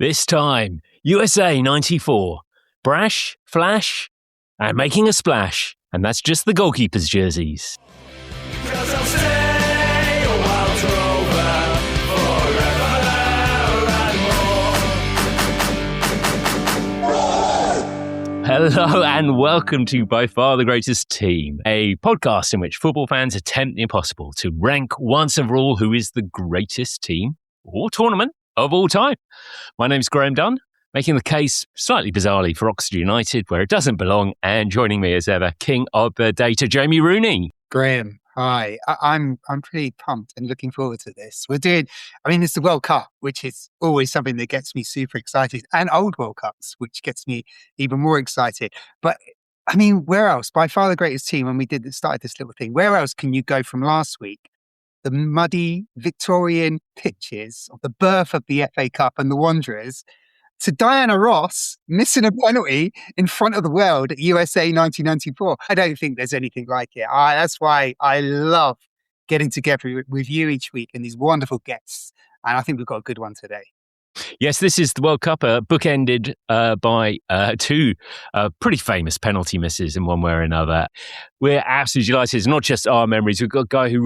This time, USA 94. Brash, flash, and making a splash. And that's just the goalkeepers' jerseys. 'Cause I'll stay a wild rover forever and more. Hello and welcome to By Far the Greatest Team, a podcast in which football fans attempt the impossible to rank once and for all who is the greatest team or tournament of all time. My name's Graham Dunn, making the case slightly bizarrely for Oxford United where it doesn't belong, and joining me as ever, King of the Data, Jamie Rooney. Graham, hi. I'm pretty pumped and looking forward to this. It's the World Cup, which is always something that gets me super excited, and old World Cups, which gets me even more excited. But where else? By far the greatest team. When we started this little thing, where else can you go from last week? The muddy Victorian pitches of the birth of the FA Cup and the Wanderers, to Diana Ross missing a penalty in front of the world at USA 1994. I don't think there's anything like it. That's why I love getting together with you each week and these wonderful guests. And I think we've got a good one today. Yes, this is the World Cup, bookended by two pretty famous penalty misses in one way or another. We're absolutely delighted. It's not just our memories. We've got a guy who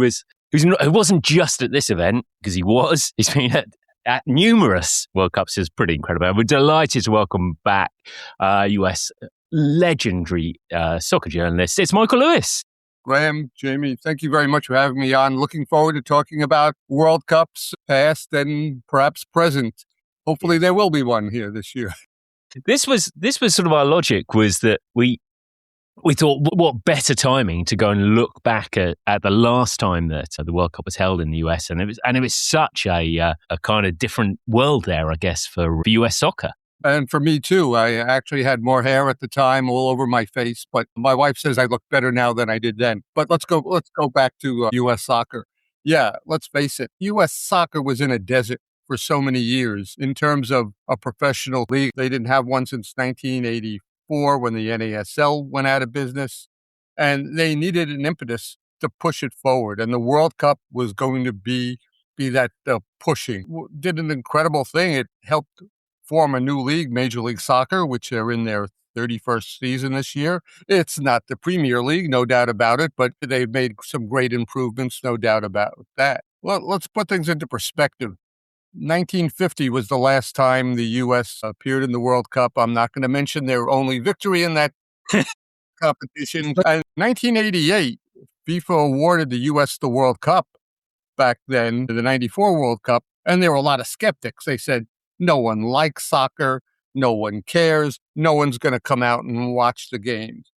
wasn't just at this event, because he's been at numerous World Cups. Is pretty incredible. And we're delighted to welcome back US legendary soccer journalist. It's Michael Lewis. Graham, Jamie, thank you very much for having me on. Looking forward to talking about World Cups past and perhaps present. Hopefully there will be one here this year. This was sort of our logic, was that we thought, what better timing to go and look back at the last time that the World Cup was held in the US, and it was such a kind of different world there, I guess, for US soccer. And for me too. I actually had more hair at the time, all over my face, but my wife says I look better now than I did then. But let's go back to US soccer. Yeah, let's face it, US soccer was in a desert for so many years in terms of a professional league. They didn't have one since 1984 when the NASL went out of business, and they needed an impetus to push it forward. And the World Cup was going to be that pushing. Did an incredible thing. It helped form a new league, Major League Soccer, which are in their 31st season this year. It's not the Premier League, no doubt about it, but they've made some great improvements, no doubt about that. Well, let's put things into perspective. 1950 was the last time the U.S. appeared in the World Cup. I'm not going to mention their only victory in that competition. And 1988, FIFA awarded the U.S. the World Cup back then, the 94 World Cup, and there were a lot of skeptics. They said, no one likes soccer, no one cares, no one's going to come out and watch the games.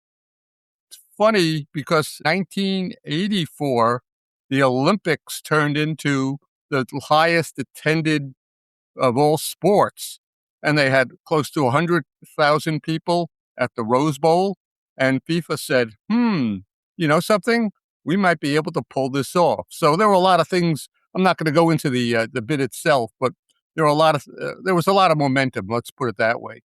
It's funny because 1984, the Olympics turned into the highest attended of all sports. And they had close to 100,000 people at the Rose Bowl. And FIFA said, you know something? We might be able to pull this off. So there were a lot of things. I'm not going to go into the bid itself, but there was a lot of momentum. Let's put it that way.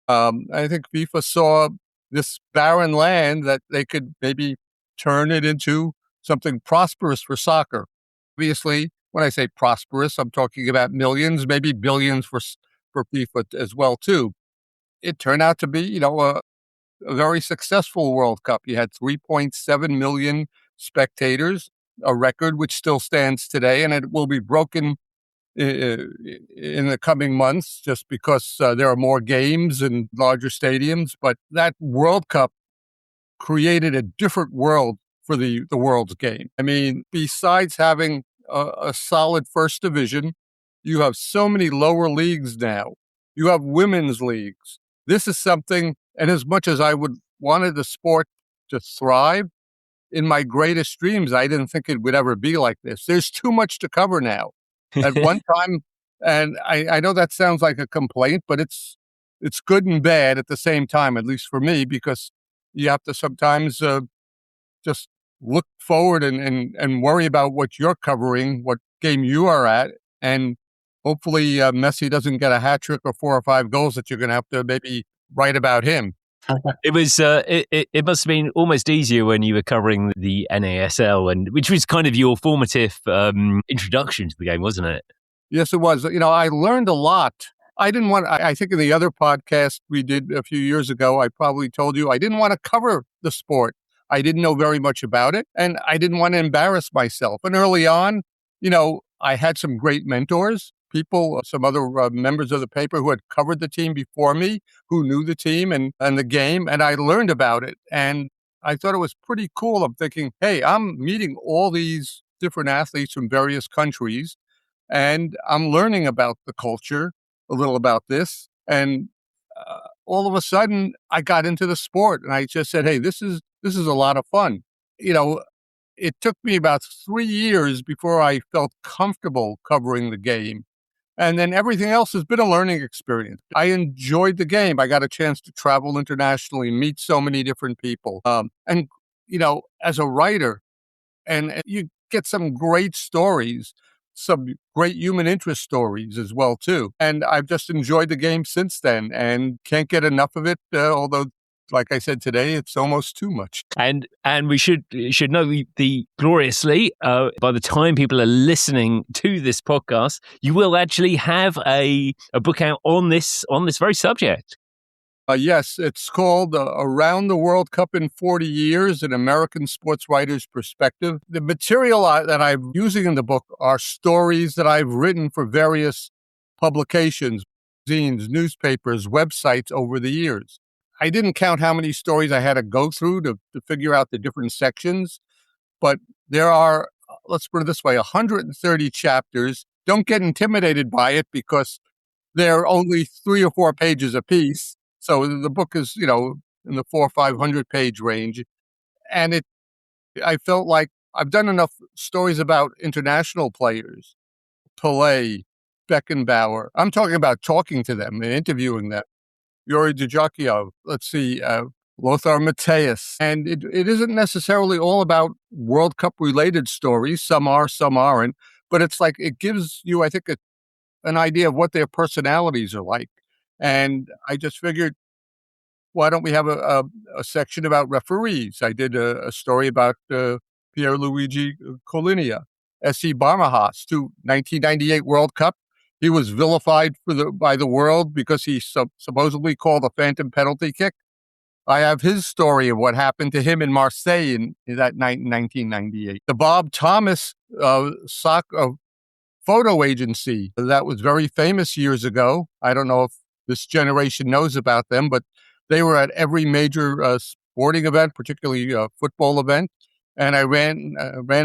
I think FIFA saw this barren land that they could maybe turn it into something prosperous for soccer. Obviously, when I say prosperous, I'm talking about millions, maybe billions for FIFA as well, too. It turned out to be, a very successful World Cup. You had 3.7 million spectators, a record which still stands today, and it will be broken in the coming months just because there are more games and larger stadiums. But that World Cup created a different world for the world's game. Besides having a solid first division, you have so many lower leagues now. You have women's leagues. This is something, and as much as I wanted the sport to thrive, in my greatest dreams, I didn't think it would ever be like this. There's too much to cover now. At one time, and I know that sounds like a complaint, but it's good and bad at the same time, at least for me, because you have to sometimes just look forward and worry about what you're covering, what game you are at, and hopefully Messi doesn't get a hat trick or 4 or 5 goals that you're going to have to maybe write about him. It was. It must have been almost easier when you were covering the NASL, which was kind of your formative introduction to the game, wasn't it? Yes, it was. I learned a lot I didn't want, I think in the other podcast we did a few years ago, I probably told you I didn't want to cover the sport. I didn't know very much about it, and I didn't want to embarrass myself. And early on, I had some great mentors, people, some other members of the paper who had covered the team before me, who knew the team and the game, and I learned about it. And I thought it was pretty cool. I'm thinking, hey, I'm meeting all these different athletes from various countries, and I'm learning about the culture, a little about this. And all of a sudden, I got into the sport, and I just said, hey, this is a lot of fun. It took me about 3 years before I felt comfortable covering the game. And then everything else has been a learning experience. I enjoyed the game. I got a chance to travel internationally, meet so many different people. As a writer, and you get some great stories, some great human interest stories as well, too. And I've just enjoyed the game since then and can't get enough of it, although, like I said today, it's almost too much. And we should know the gloriously, by the time people are listening to this podcast, you will actually have a book out on this very subject. Yes, it's called Around the World Cup in 40 Years, an American Sports Writer's Perspective. The material that I'm using in the book are stories that I've written for various publications, zines, newspapers, websites over the years. I didn't count how many stories I had to go through to figure out the different sections, but there are, let's put it this way, 130 chapters. Don't get intimidated by it because they're only 3 or 4 pages apiece. So the book is, in the 400 or 500 page range. And I felt like I've done enough stories about international players, Pelé, Beckenbauer. I'm talking about talking to them and interviewing them. Yuri Djurgård, Lothar Matthäus. And it isn't necessarily all about World Cup related stories. Some are, some aren't. But it's like it gives you, I think, an idea of what their personalities are like. And I just figured, why don't we have a section about referees? I did a story about Pierluigi Colina, SC Bármahas, to 1998 World Cup. He was vilified by the world because he supposedly called a phantom penalty kick. I have his story of what happened to him in Marseille in that night in 1998. The Bob Thomas soccer photo agency that was very famous years ago. I don't know if this generation knows about them, but they were at every major sporting event, particularly football event. And I ran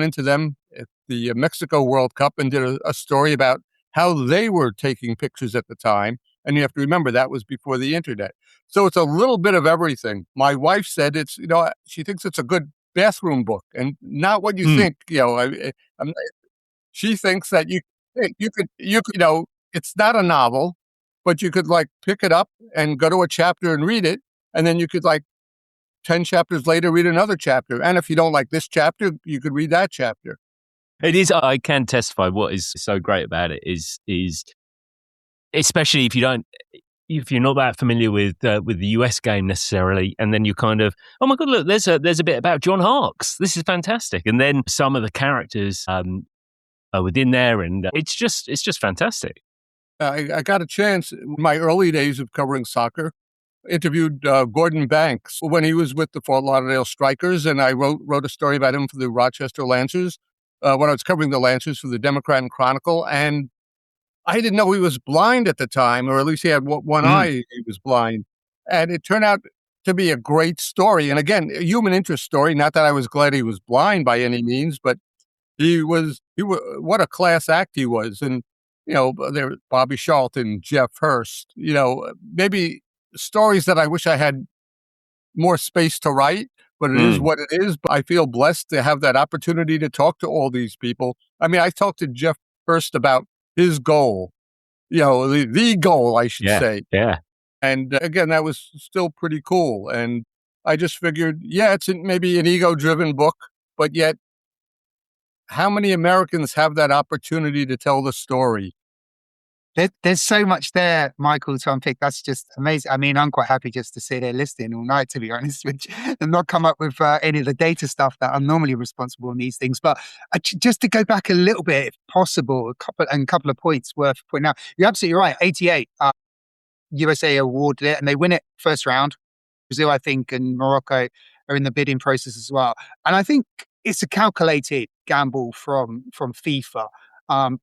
into them at the Mexico World Cup and did a story about how they were taking pictures at the time. And you have to remember that was before the internet. So it's a little bit of everything. My wife said it's, she thinks it's a good bathroom book and not what you think, she thinks that you could, it's not a novel, but you could pick it up and go to a chapter and read it. And then you could 10 chapters later, read another chapter. And if you don't like this chapter, you could read that chapter. It is, I can testify what is so great about it is especially if you're not that familiar with the US game necessarily, and then you kind of, oh my God, look, there's a bit about John Harkes. This is fantastic. And then some of the characters are within there, and it's just fantastic. I got a chance in my early days of covering soccer, interviewed Gordon Banks when he was with the Fort Lauderdale Strikers, and I wrote a story about him for the Rochester Lancers when I was covering the Lancers for the Democrat and Chronicle. And I didn't know he was blind at the time, or at least he had one eye, he was blind. And it turned out to be a great story. And again, a human interest story. Not that I was glad he was blind by any means, but he was what a class act he was. And there Bobby Charlton, Jeff Hurst, maybe stories that I wish I had more space to write, but it is what it is. But I feel blessed to have that opportunity to talk to all these people. I mean, I talked to Jeff Hurst about his goal, the goal, I should say. Yeah. And again, that was still pretty cool. And I just figured, it's maybe an ego-driven book, but yet how many Americans have that opportunity to tell the story? There's so much there, Michael, to unpick. That's just amazing. I mean, I'm quite happy just to sit there listening all night, to be honest, and not come up with any of the data stuff that I'm normally responsible on these things. But just to go back a little bit, if possible, a couple of points worth pointing out. You're absolutely right. 88. USA awarded it, and they win it first round. Brazil, I think, and Morocco are in the bidding process as well. And I think it's a calculated gamble from FIFA,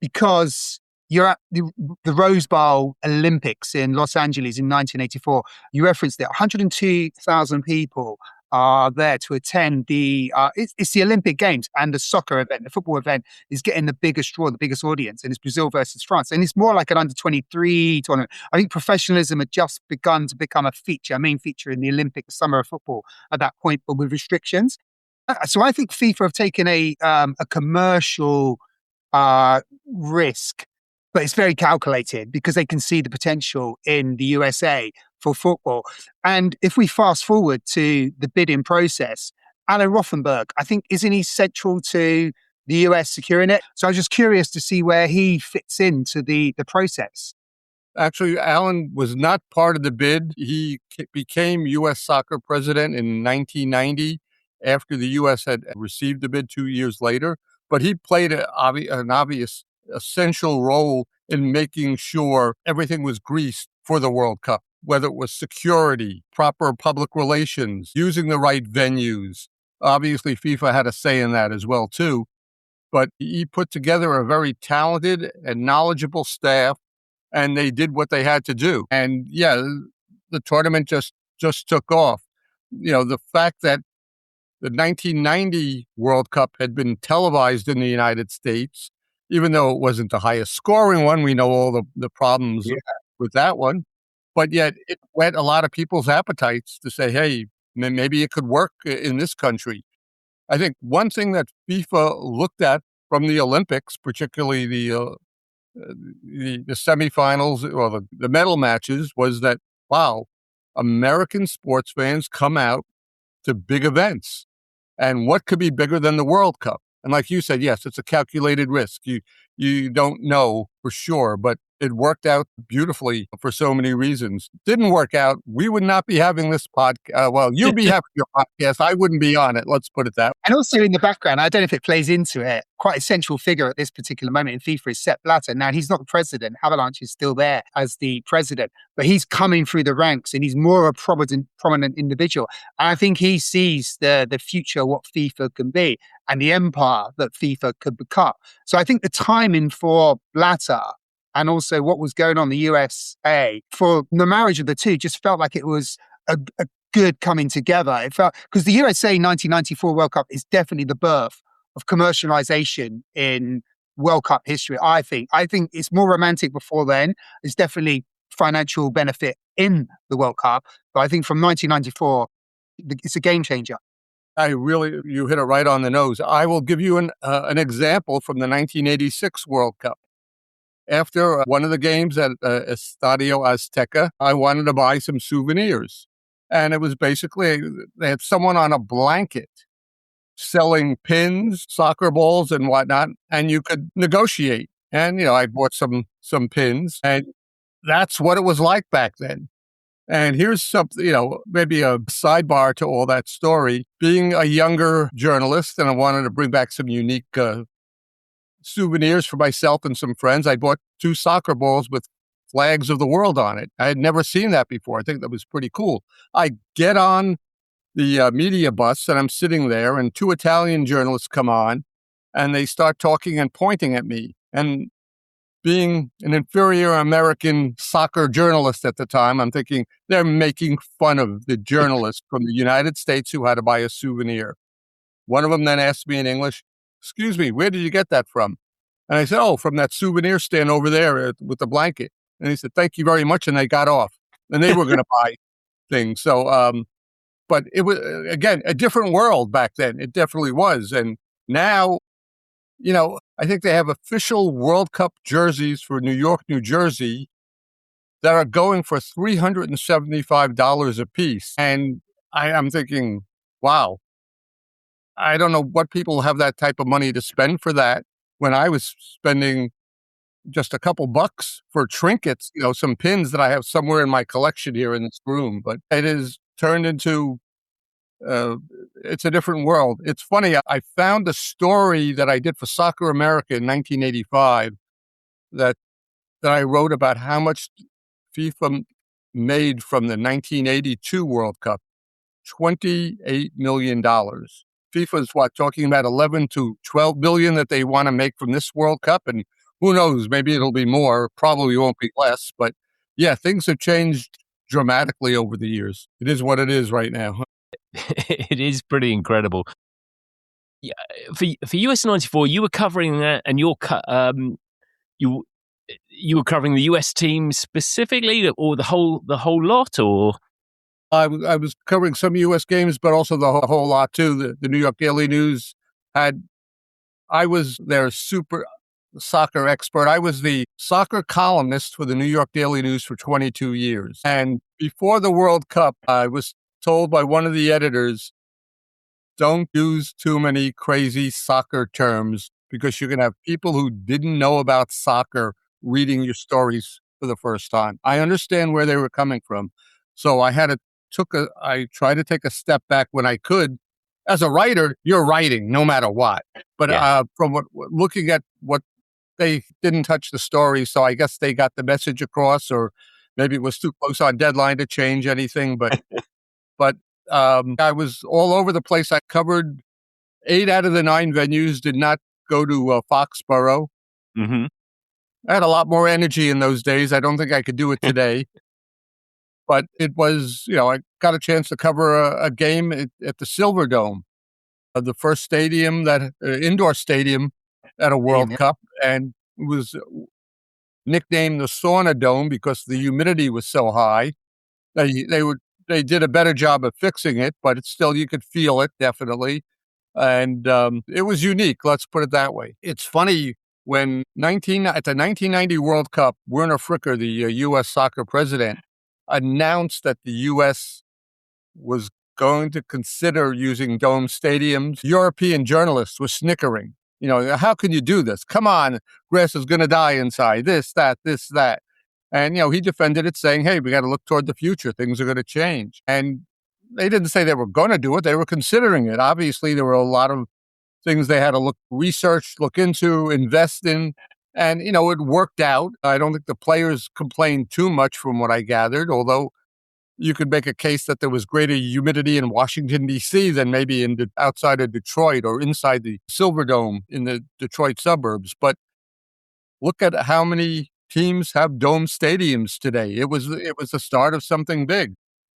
because you're at the Rose Bowl Olympics in Los Angeles in 1984. You referenced it, 102,000 people are there to attend it's the Olympic Games, and the soccer event, the football event is getting the biggest draw, the biggest audience, and it's Brazil versus France. And it's more like an under 23 tournament. I think professionalism had just begun to become a main feature in the Olympic summer of football at that point, but with restrictions. So I think FIFA have taken a commercial risk, but it's very calculated because they can see the potential in the USA for football. And if we fast forward to the bidding process, Alan Rothenberg, I think, isn't he central to the US securing it? So I was just curious to see where he fits into the process. Actually, Alan was not part of the bid. He became U.S. soccer president in 1990 after the U.S. had received the bid 2 years later. But he played an obvious essential role in making sure everything was greased for the World Cup, whether it was security, proper public relations, using the right venues. Obviously, FIFA had a say in that as well, too. But he put together a very talented and knowledgeable staff, and they did what they had to do. And yeah, the tournament just took off. You know, the fact that the 1990 World Cup had been televised in the United States, even though it wasn't the highest scoring one, we know all the problems with that one. But yet it whet a lot of people's appetites to say, hey, maybe it could work in this country. I think one thing that FIFA looked at from the Olympics, particularly the semifinals or the medal matches, was that, wow, American sports fans come out to big events. And what could be bigger than the World Cup? And like you said, yes, it's a calculated risk. You don't know for sure, but it worked out beautifully for so many reasons. Didn't work out, we would not be having this podcast. Well, you'd be having your podcast. I wouldn't be on it. Let's put it that way. And also in the background, I don't know if it plays into it, quite a central figure at this particular moment in FIFA is Sepp Blatter. Now, he's not the president. Havelange is still there as the president, but he's coming through the ranks and he's more a prominent individual. And I think he sees the future, what FIFA can be and the empire that FIFA could become. So I think the timing for Blatter and also what was going on in the USA for the marriage of the two just felt like it was a good coming together. It felt, because the USA 1994 World Cup is definitely the birth of commercialization in World Cup history, I think. I think it's more romantic before then. There's definitely financial benefit in the World Cup. But I think from 1994, it's a game changer. You hit it right on the nose. I will give you an example from the 1986 World Cup. After one of the games at Estadio Azteca, I wanted to buy some souvenirs. And it was basically, they had someone on a blanket selling pins, soccer balls, and whatnot, and you could negotiate. And, I bought some pins, and that's what it was like back then. And here's something, maybe a sidebar to all that story. Being a younger journalist, and I wanted to bring back some unique souvenirs for myself and some friends, I bought 2 soccer balls with flags of the world on it. I had never seen that before. I think that was pretty cool. I get on the media bus, and I'm sitting there, and 2 Italian journalists come on, and they start talking and pointing at me. And being an inferior American soccer journalist at the time, I'm thinking they're making fun of the journalist from the United States who had to buy a souvenir. One of them then asked me in English, "Excuse me, where did you get that from?" And I said, "Oh, from that souvenir stand over there with the blanket." And he said, "Thank you very much." And they got off, and they were going to buy things. So, but it was, again, a different world back then. It definitely was. And now, I think they have official World Cup jerseys for New York, New Jersey that are going for $375 a piece. And I'm thinking, wow, I don't know what people have that type of money to spend for that, when I was spending just a couple bucks for trinkets, some pins that I have somewhere in my collection here in this room. But it is turned into, it's a different world. It's funny. I found a story that I did for Soccer America in 1985 that I wrote about how much FIFA made from the 1982 World Cup, $28 million. FIFA's talking about 11 to 12 billion that they want to make from this World Cup. And who knows, maybe it'll be more, probably won't be less. But yeah, things have changed dramatically over the years. It is what it is right now. It is pretty incredible. Yeah, for US '94, you were covering that, and you were covering the US team specifically, or the whole lot, or I was covering some U.S. games, but also the whole lot too. The New York Daily News I was their super soccer expert. I was the soccer columnist for the New York Daily News for 22 years. And before the World Cup, I was told by one of the editors, don't use too many crazy soccer terms because you're going to have people who didn't know about soccer reading your stories for the first time. I understand where they were coming from. So I tried to take a step back when I could. As a writer, you're writing no matter what. But looking at what they didn't touch the story, so I guess they got the message across, or maybe it was too close on deadline to change anything. But I was all over the place. I covered 8 out of the 9 venues. Did not go to Foxborough. Mm-hmm. I had a lot more energy in those days. I don't think I could do it today. But it was, I got a chance to cover a game at the Silver Dome, the first stadium, indoor stadium at a World Cup. And it was nicknamed the Sauna Dome because the humidity was so high. They did a better job of fixing it, but it's still, you could feel it, definitely. And it was unique, let's put it that way. It's funny, at the 1990 World Cup, Werner Fricker, the U.S. soccer president, announced that the U.S. was going to consider using dome stadiums. European journalists were snickering. How can you do this? Come on, grass is going to die inside. This, that. And, he defended it, saying, hey, we got to look toward the future. Things are going to change. And they didn't say they were going to do it. They were considering it. Obviously, there were a lot of things they had to look into, invest in. And, it worked out. I don't think the players complained too much from what I gathered, although you could make a case that there was greater humidity in Washington, D.C. than maybe outside of Detroit or inside the Silver Dome in the Detroit suburbs. But look at how many teams have dome stadiums today. It was the start of something big.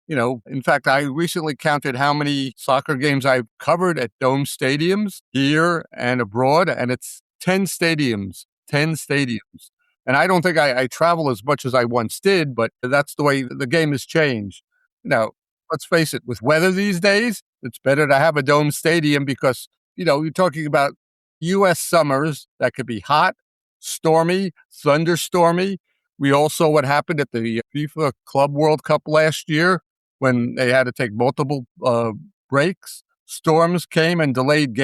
In fact, I recently counted how many soccer games I've covered at dome stadiums here and abroad, and it's 10 stadiums. 10 stadiums. And I don't think I travel as much as I once did, but that's the way the game has changed. Let's face it, with weather these days, it's better to have a dome stadium because, you're talking about U.S. summers that could be hot, stormy, thunderstormy. We all saw what happened at the FIFA Club World Cup last year when they had to take multiple breaks. Storms came and delayed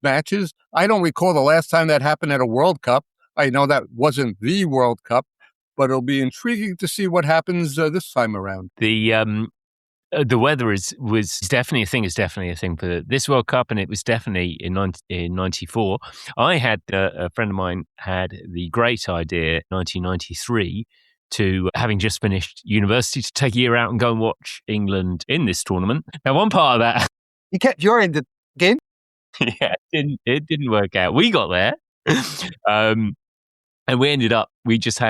matches. I don't recall the last time that happened at a World Cup. I know that wasn't the World Cup, but it'll be intriguing to see what happens this time around. The weather was definitely a thing. It's definitely a thing for this World Cup, and it was definitely in '94. I had a friend of mine had the great idea, 1993, to having just finished university, to take a year out and go and watch England in this tournament. Now, one part of that, you kept your end again. Yeah, it didn't work out. We got there. And we ended up, we were just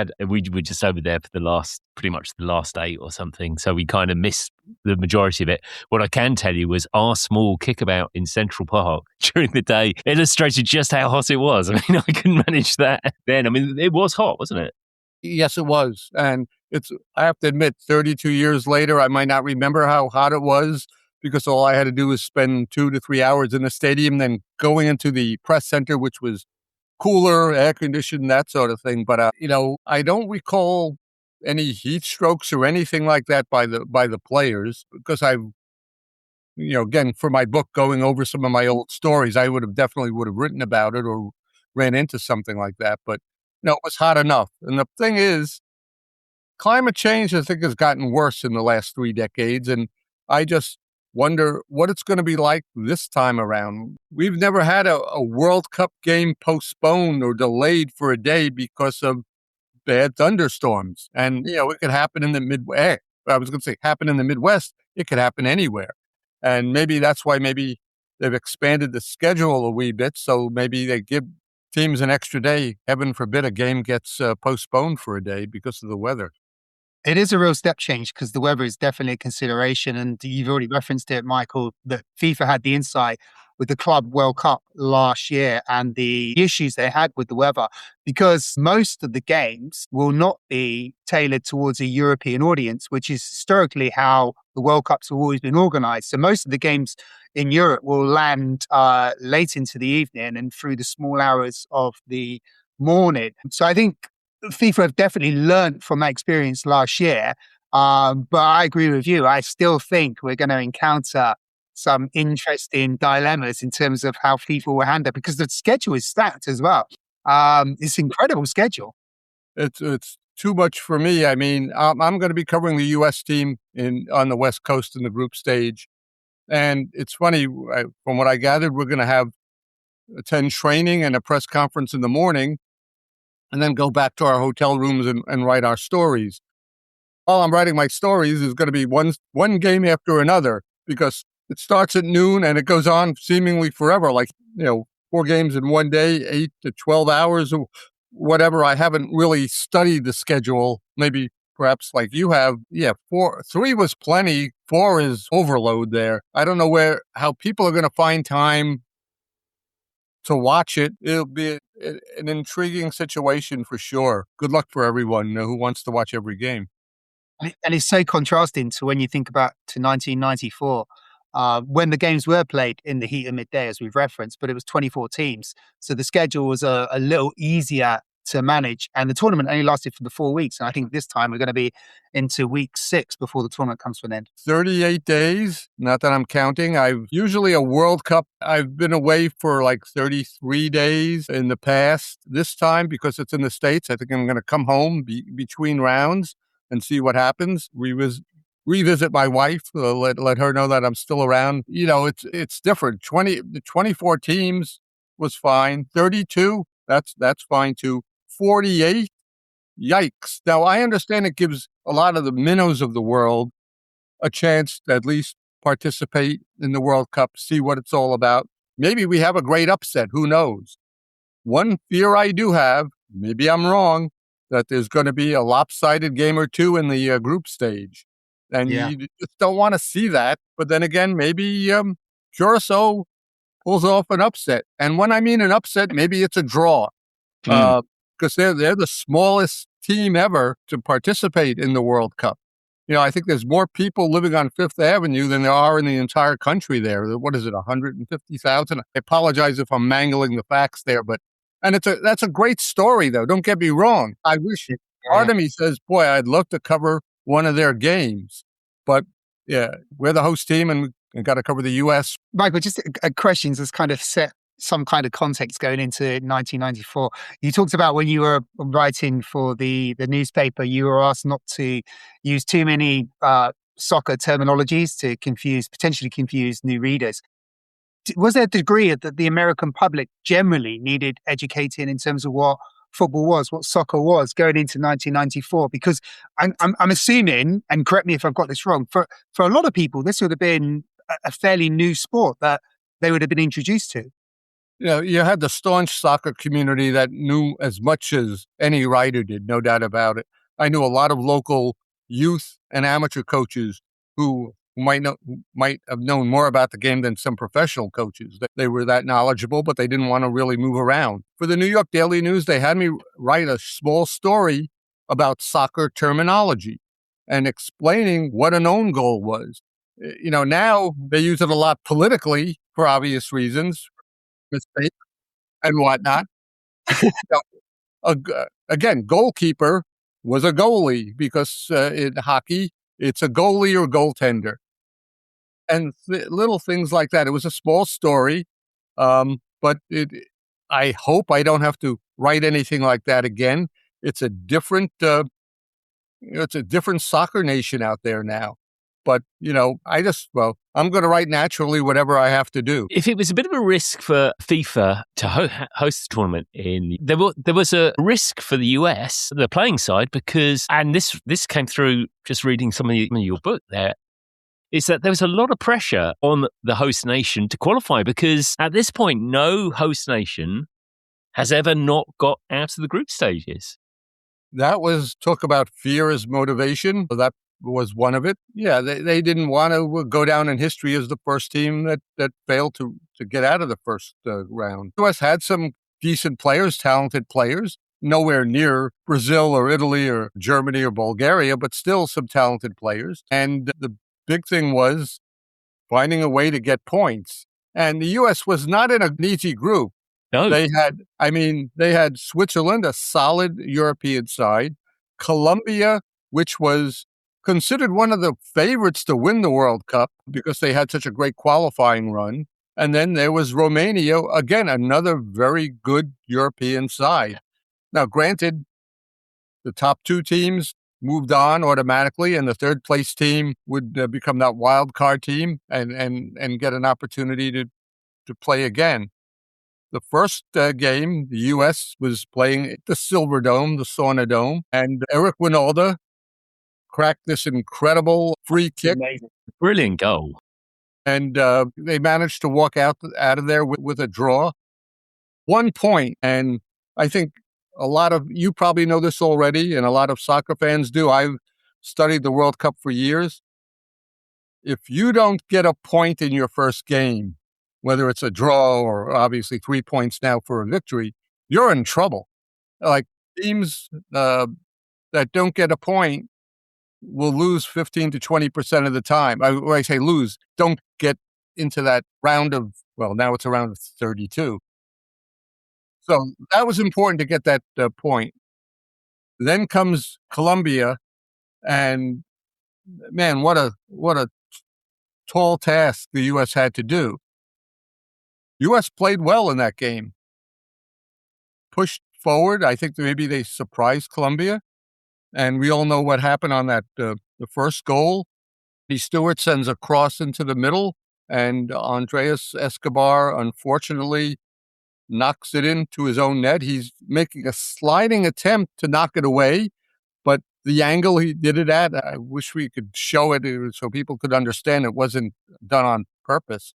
over there for pretty much the last 8 or something. So we kind of missed the majority of it. What I can tell you was our small kickabout in Central Park during the day illustrated just how hot it was. I mean, I couldn't manage that then. I mean, it was hot, wasn't it? Yes, it was. And I have to admit, 32 years later, I might not remember how hot it was because all I had to do was spend 2 to 3 hours in the stadium, then going into the press center, which was cooler, air conditioned, that sort of thing. But, I don't recall any heat strokes or anything like that by the players because again, for my book, going over some of my old stories, I definitely would have written about it or ran into something like that. But, it was hot enough. And the thing is, climate change, I think, has gotten worse in the last 3 decades. And I just wonder what it's going to be like this time around. We've never had a World Cup game postponed or delayed for a day because of bad thunderstorms. And, it could happen in the Midwest. I was going to say happen in the Midwest. It could happen anywhere. And maybe that's why maybe they've expanded the schedule a wee bit. So maybe they give teams an extra day. Heaven forbid a game gets postponed for a day because of the weather. It is a real step change because the weather is definitely a consideration. And you've already referenced it, Michael, that FIFA had the insight with the Club World Cup last year and the issues they had with the weather, because most of the games will not be tailored towards a European audience, which is historically how the World Cups have always been organized. So most of the games in Europe will land late into the evening and through the small hours of the morning. So I think FIFA have definitely learned from that experience last year. But I agree with you. I still think we're going to encounter some interesting dilemmas in terms of how FIFA will handle it, because the schedule is stacked as well. It's an incredible schedule. It's too much for me. I mean, I'm going to be covering the U.S. team on the West Coast in the group stage. And it's funny, from what I gathered, we're going to attend training and a press conference in the morning and then go back to our hotel rooms and write our stories. While I'm writing my stories, there's going to be one game after another because it starts at noon and it goes on seemingly forever, like, 4 games in one day, 8 to 12 hours or whatever. I haven't really studied the schedule, maybe perhaps like you have. Yeah, 3 was plenty. 4 is overload there. I don't know how people are going to find time to watch it. It'll be an intriguing situation for sure. Good luck for everyone who wants to watch every game. And it's so contrasting to when you think about to 1994, when the games were played in the heat of midday, as we've referenced, but it was 24 teams. So the schedule was a little easier to manage. And the tournament only lasted for the 4 weeks. And I think this time we're going to be into week 6 before the tournament comes to an end. 38 days, not that I'm counting. Usually a World Cup, I've been away for like 33 days in the past. This time, because it's in the States, I think I'm going to come home between rounds and see what happens. Revisit my wife, let her know that I'm still around. It's different. 24 teams was fine. 32, that's fine too. 48, yikes. Now, I understand it gives a lot of the minnows of the world a chance to at least participate in the World Cup, see what it's all about. Maybe we have a great upset. Who knows? One fear I do have, maybe I'm wrong, that there's going to be a lopsided game or two in the group stage. And you just don't want to see that. But then again, maybe Curacao pulls off an upset. And when I mean an upset, maybe it's a draw. Because they're the smallest team ever to participate in the World Cup. I think there's more people living on Fifth Avenue than there are in the entire country there. What is it, 150,000? I apologize if I'm mangling the facts there, and that's a great story, though. Don't get me wrong. I wish part of me says, boy, I'd love to cover one of their games. But yeah, we're the host team and we got to cover the U.S. Michael, just a question that's kind of set some kind of context going into 1994. You talked about when you were writing for the newspaper, you were asked not to use too many soccer terminologies to potentially confuse new readers. Was there a degree that the American public generally needed educating in terms of what football was, what soccer was going into 1994? Because I'm assuming, and correct me if I've got this wrong, for a lot of people, this would have been a fairly new sport that they would have been introduced to. You had the staunch soccer community that knew as much as any writer did, no doubt about it. I knew a lot of local youth and amateur coaches who might have known more about the game than some professional coaches. They were that knowledgeable, but they didn't want to really move around. For the New York Daily News, they had me write a small story about soccer terminology and explaining what an own goal was. Now they use it a lot politically for obvious reasons, mistakes and whatnot. Again, goalkeeper was a goalie because in hockey, it's a goalie or goaltender. And little things like that. It was a small story, but I hope I don't have to write anything like that again. It's a different soccer nation out there now. But, I'm going to write naturally whatever I have to do. If it was a bit of a risk for FIFA to host the tournament there was a risk for the US, the playing side, because, and this came through just reading some of your book there, is that there was a lot of pressure on the host nation to qualify, because at this point, no host nation has ever not got out of the group stages. That was talk about fear as motivation. That was one of it. Yeah, they didn't want to go down in history as the first team that failed to get out of the first round. The U.S. had some decent players, talented players, nowhere near Brazil or Italy or Germany or Bulgaria, but still some talented players. And the big thing was finding a way to get points. And the U.S. was not in an easy group. No. They had Switzerland, a solid European side, Colombia, which was considered one of the favorites to win the World Cup because they had such a great qualifying run. And then there was Romania, again, another very good European side. Now, granted, the top two teams moved on automatically, and the third place team would become that wild card team and get an opportunity to play again. The first game, the U.S. was playing at the Silver Dome, the Sauna Dome, and Eric Winalda cracked this incredible free kick. Amazing. Brilliant goal. And they managed to walk out of there with a draw. 1 point, and I think you probably know this already, and a lot of soccer fans do. I've studied the World Cup for years. If you don't get a point in your first game, whether it's a draw or obviously 3 points now for a victory, you're in trouble. Like teams that don't get a point will lose 15 to 20% of the time. When I say lose, don't get into that round of, well, now it's a round of 32. So that was important to get that point. Then comes Colombia, and man, what a tall task the U.S. had to do. U.S. played well in that game. Pushed forward. I think maybe they surprised Colombia. And we all know what happened on that the first goal. Stewart sends a cross into the middle, and Andres Escobar, unfortunately, knocks it into his own net. He's making a sliding attempt to knock it away, but the angle he did it at, I wish we could show it so people could understand it wasn't done on purpose.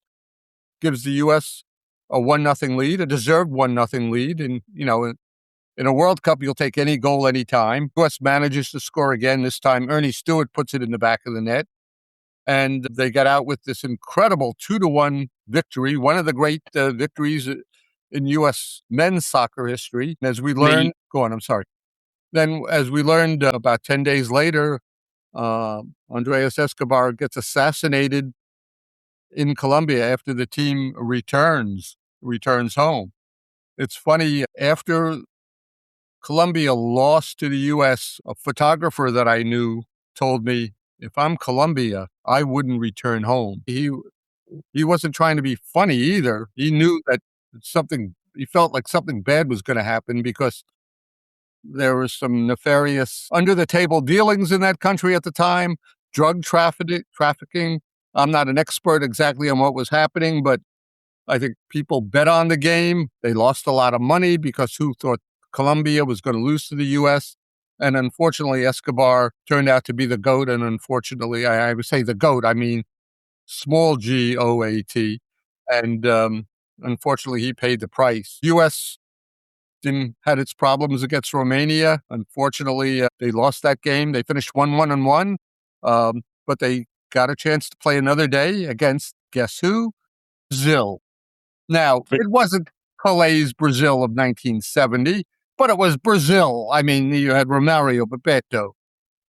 Gives the U.S. a 1-0 lead, a deserved 1-0 lead. And, in a World Cup, you'll take any goal anytime. U.S. manages to score again. This time, Ernie Stewart puts it in the back of the net. And they got out with this incredible 2-1 victory, one of the great victories in U.S. men's soccer history. And as we learned, go on, I'm sorry. Then, as we learned about 10 days later, Andres Escobar gets assassinated in Colombia after the team returns home. It's funny, after Colombia lost to the U.S., a photographer that I knew told me, if I'm Colombia, I wouldn't return home. He wasn't trying to be funny either. He knew that he felt like something bad was going to happen because there was some nefarious under-the-table dealings in that country at the time, drug trafficking. I'm not an expert exactly on what was happening, but I think people bet on the game. They lost a lot of money because who thought Colombia was going to lose to the U.S.? And unfortunately, Escobar turned out to be the GOAT. And unfortunately, I would say the GOAT, I mean, small GOAT. And unfortunately, he paid the price. U.S. had its problems against Romania. Unfortunately, they lost that game. They finished 1-1-1, but they got a chance to play another day against, guess who? Brazil. Now, it wasn't Pelé's Brazil of 1970, but it was Brazil. I mean, you had Romário, Bebeto.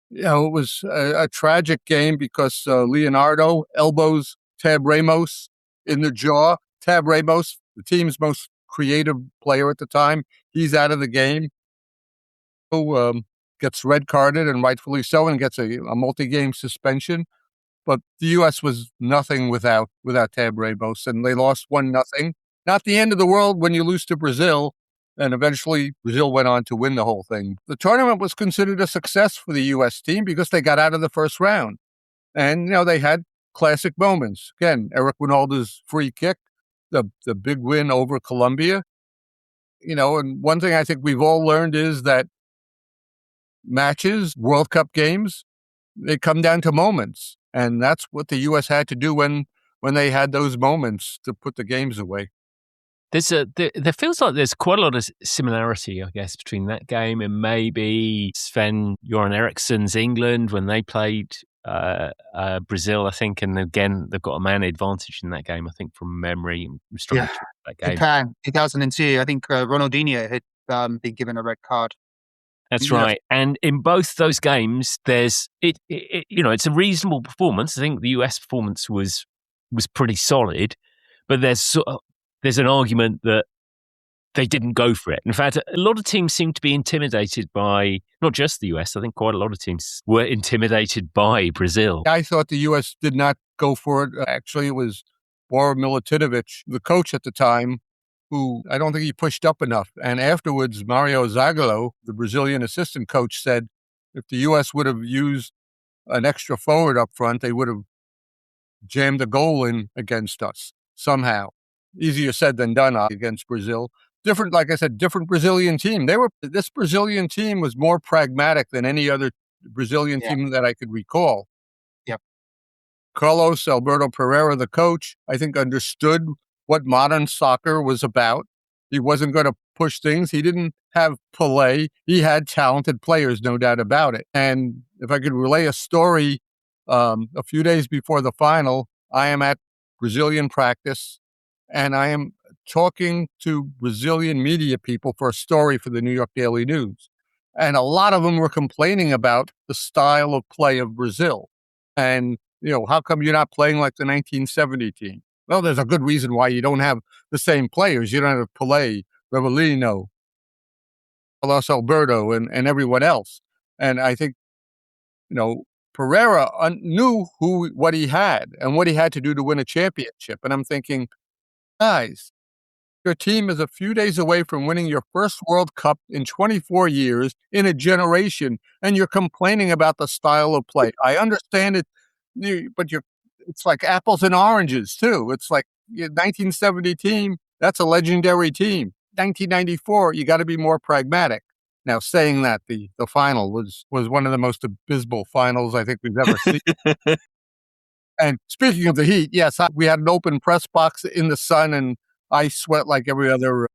It was a tragic game because Leonardo elbows Tab Ramos in the jaw. Tab Ramos, the team's most creative player at the time, he's out of the game. Gets red carded, and rightfully so, and gets a multi-game suspension. But the U.S. was nothing without Tab Ramos, and they lost 1-0. Not the end of the world when you lose to Brazil, and eventually Brazil went on to win the whole thing. The tournament was considered a success for the U.S. team because they got out of the first round. And, they had classic moments. Again, Eric Winalda's free kick, the big win over Colombia. And one thing I think we've all learned is that matches, World Cup games, they come down to moments. And that's what the U.S. had to do when they had those moments to put the games away. There feels like there's quite a lot of similarity, I guess, between that game and maybe Sven-Göran Eriksson's England when they played Brazil, I think. And again, they've got a man advantage in that game, I think, from memory. That game. Japan, 2002. I think Ronaldinho had been given a red card. That's right. And in both those games, there's it's a reasonable performance. I think the US performance was pretty solid, but there's an argument that they didn't go for it. In fact, a lot of teams seem to be intimidated by not just the US. I think quite a lot of teams were intimidated by Brazil. I thought the US did not go for it. Actually, it was Bora Milutinovic, the coach at the time, who I don't think he pushed up enough. And afterwards, Mario Zagallo, the Brazilian assistant coach, said if the U.S. would have used an extra forward up front, they would have jammed a goal in against us somehow. Easier said than done against Brazil. Different, like I said, different Brazilian team. This Brazilian team was more pragmatic than any other Brazilian team that I could recall. Yep. Carlos Alberto Pereira, the coach, I think understood what modern soccer was about. He wasn't going to push things. He didn't have Pelé. He had talented players, no doubt about it. And if I could relay a story, a few days before the final, I am at Brazilian practice, and I am talking to Brazilian media people for a story for the New York Daily News. And a lot of them were complaining about the style of play of Brazil. And, how come you're not playing like the 1970 team? Well, there's a good reason why you don't have the same players. You don't have Pelé, Rivelino, Carlos Alberto, and everyone else. And I think, Pereira knew what he had and what he had to do to win a championship. And I'm thinking, guys, your team is a few days away from winning your first World Cup in 24 years, in a generation, and you're complaining about the style of play. I understand it, but it's like apples and oranges, too. It's like your 1970 team, that's a legendary team. 1994, you got to be more pragmatic. Now, saying that, the final was one of the most abysmal finals I think we've ever seen. And speaking of the heat, yes, we had an open press box in the sun, and I sweat like every other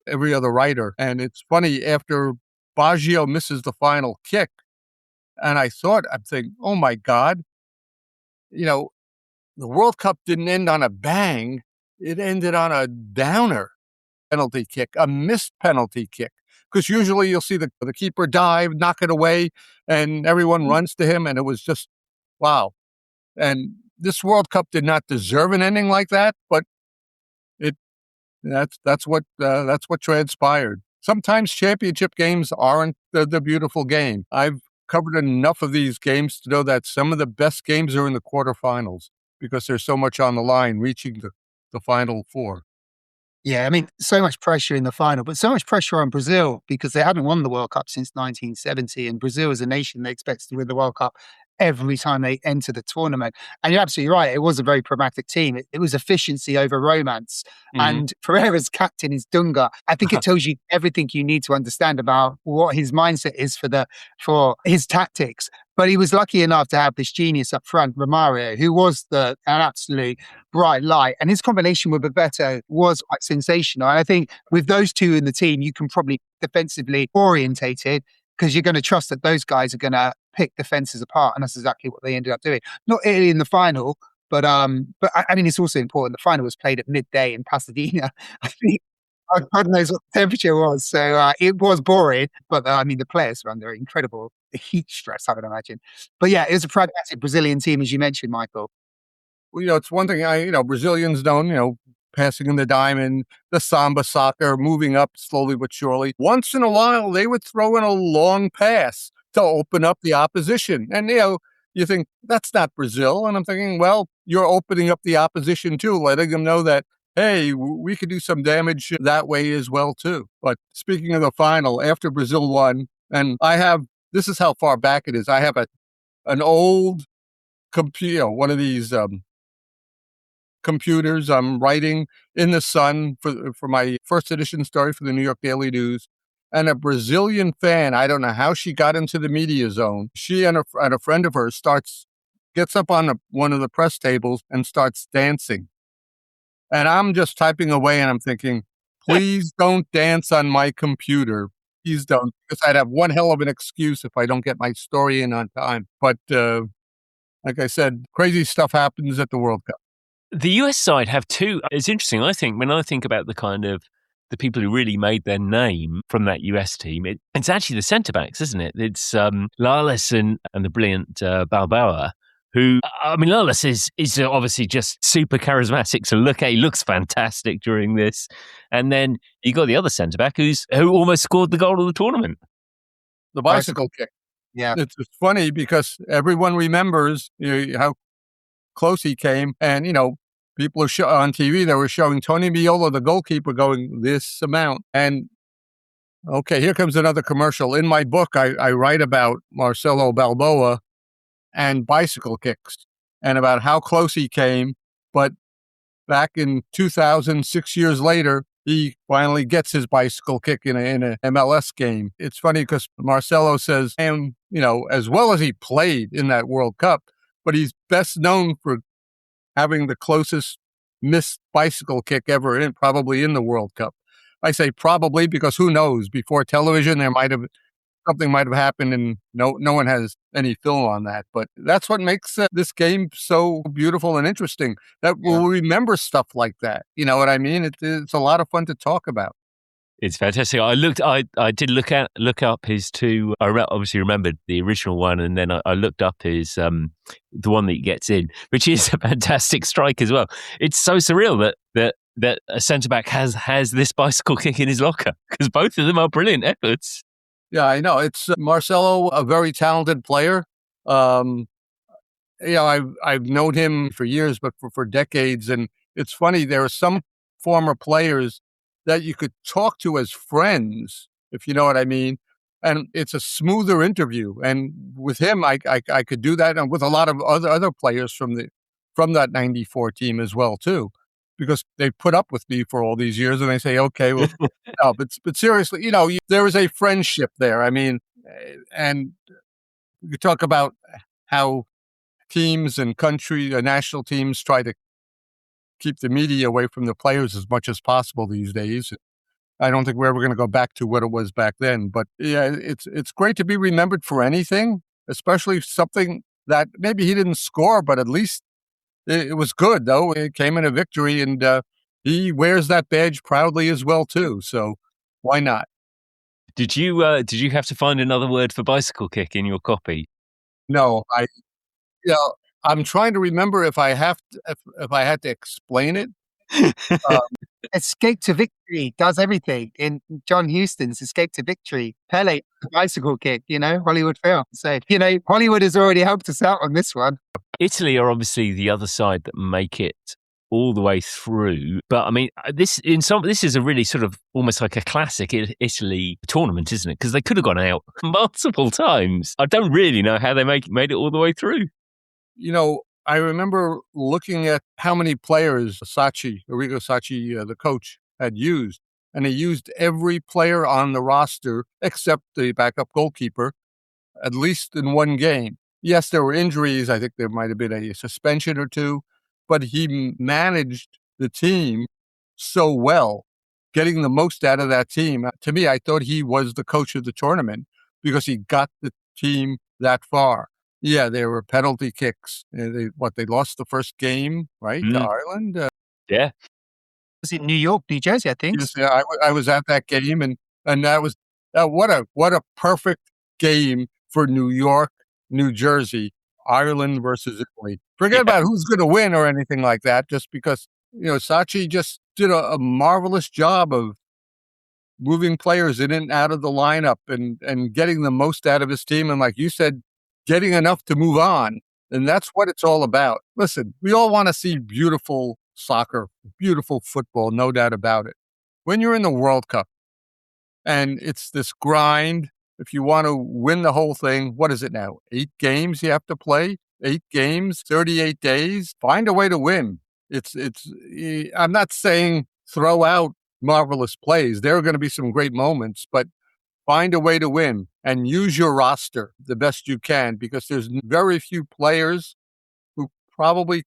writer. And it's funny, after Baggio misses the final kick, and I'm thinking, oh my God, the World Cup didn't end on a bang. It ended on a downer penalty kick, a missed penalty kick. Because usually you'll see the keeper dive, knock it away, and everyone runs to him. And it was just, wow. And this World Cup did not deserve an ending like that, but that's what transpired. Sometimes championship games aren't the beautiful game. I've covered enough of these games to know that some of the best games are in the quarterfinals because there's so much on the line reaching the Final Four. Yeah, I mean, so much pressure in the final, but so much pressure on Brazil because they haven't won the World Cup since 1970. And Brazil is a nation that expects to win the World Cup every time they enter the tournament. And you're absolutely right. It was a very pragmatic team. It was efficiency over romance. Mm-hmm. And Pereira's captain is Dunga. I think it tells you everything you need to understand about what his mindset is for his tactics. But he was lucky enough to have this genius up front, Romario, who was an absolute bright light. And his combination with Bebeto was quite sensational. And I think with those two in the team, you can probably defensively orientated because you're going to trust that those guys are going to pick defenses apart. And that's exactly what they ended up doing. Not Italy in the final, but I mean, it's also important. The final was played at midday in Pasadena. I think God knows what the temperature was. So it was boring, but I mean, the players were under incredible heat stress, I would imagine. But yeah, it was a pragmatic Brazilian team, as you mentioned, Michael. Well, it's one thing Brazilians don't, passing in the diamond, the samba soccer, moving up slowly but surely. Once in a while, they would throw in a long pass to open up the opposition. And, you think, that's not Brazil. And I'm thinking, well, you're opening up the opposition too, letting them know that, hey, we could do some damage that way as well too. But speaking of the final, after Brazil won, and this is how far back it is. I have an old one of these computers. I'm writing in the Sun for my first edition story for the New York Daily News. And a Brazilian fan, I don't know how she got into the media zone. She and a friend of hers gets up on one of the press tables and starts dancing. And I'm just typing away and I'm thinking, please don't dance on my computer. Please don't, because I'd have one hell of an excuse if I don't get my story in on time. But like I said, crazy stuff happens at the World Cup. The US side have two. It's interesting, I think, when I think about the people who really made their name from that US team, it's actually the centre-backs, isn't it? It's Lawless and the brilliant Balboa, who, Lawless is obviously just super charismatic to look at. He looks fantastic during this. And then you got the other centre-back who almost scored the goal of the tournament. The bicycle kick. Yeah. It's funny because everyone remembers how close he came. And, people are on TV, they were showing Tony Meola, the goalkeeper, going this amount. And, okay, here comes another commercial. In my book, I write about Marcelo Balboa and bicycle kicks and about how close he came. But back in 2000, 6 years later, he finally gets his bicycle kick in a MLS game. It's funny because Marcelo says, and as well as he played in that World Cup, but he's best known for having the closest missed bicycle kick ever probably in the World Cup. I say probably because who knows? Before television, something might have happened, and no one has any film on that. But that's what makes this game so beautiful and interesting. That we'll remember stuff like that. You know what I mean? It's a lot of fun to talk about. It's fantastic. I did look up his two. I obviously remembered the original one, and then I looked up his the one that he gets in, which is a fantastic strike as well. It's so surreal that a centre back has this bicycle kick in his locker, because both of them are brilliant efforts. Yeah, I know. It's Marcelo, a very talented player. I've known him for years, but for decades, and it's funny. There are some former players that you could talk to as friends, if you know what I mean. And it's a smoother interview. And with him, I could do that, and with a lot of other players from that 94 team as well, too, because they put up with me for all these years and they say, okay, well, no, but seriously, there is a friendship there. I mean, and you talk about how teams and national teams try to keep the media away from the players as much as possible these days. I don't think we're ever going to go back to what it was back then. But yeah, it's great to be remembered for anything, especially something that maybe he didn't score, but at least it was good, though. It came in a victory, and he wears that badge proudly as well, too. So why not? Did you have to find another word for bicycle kick in your copy? No, I'm trying to remember if I had to explain it. Escape to Victory does everything in John Huston's Escape to Victory. Pele, bicycle kick, Hollywood film. So, Hollywood has already helped us out on this one. Italy are obviously the other side that make it all the way through. But I mean, this is a really sort of almost like a classic Italy tournament, isn't it? Because they could have gone out multiple times. I don't really know how they made it all the way through. I remember looking at how many players Arrigo Sacchi, the coach, had used. And he used every player on the roster except the backup goalkeeper, at least in one game. Yes, there were injuries. I think there might have been a suspension or two. But he managed the team so well, getting the most out of that team. To me, I thought he was the coach of the tournament because he got the team that far. Yeah, there were penalty kicks. They lost the first game, right, to Ireland? Yeah. It was in New York, New Jersey, I think. Yes, yeah, I was at that game, and that was what a perfect game for New York, New Jersey, Ireland versus Italy. Forget about who's going to win or anything like that, just because Sacchi just did a marvelous job of moving players in and out of the lineup and getting the most out of his team, and like you said, getting enough to move on. And that's what it's all about. Listen, we all want to see beautiful soccer, beautiful football, no doubt about it. When you're in the World Cup and it's this grind, if you want to win the whole thing, what is it now? 8 games you have to play? 8 games, 38 days. Find a way to win. I'm not saying throw out marvelous plays. There are going to be some great moments, but find a way to win and use your roster the best you can, because there's very few players who probably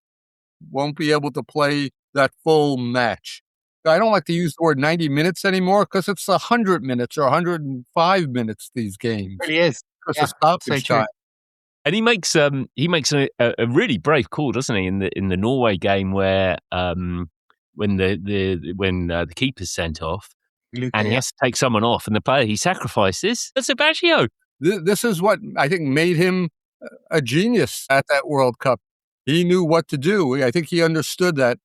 won't be able to play that full match. I don't like to use the word 90 minutes anymore, because it's 100 minutes or 105 minutes, these games. It really is. Because Yeah, of stoppage so true. time. And he makes a really brave call, doesn't he, in the Norway game where when the keeper's sent off Luka, and he has to take someone off, and the player he sacrifices, that's a Baggio. This is what I think made him a genius at that World Cup. He knew what to do. I think he understood that,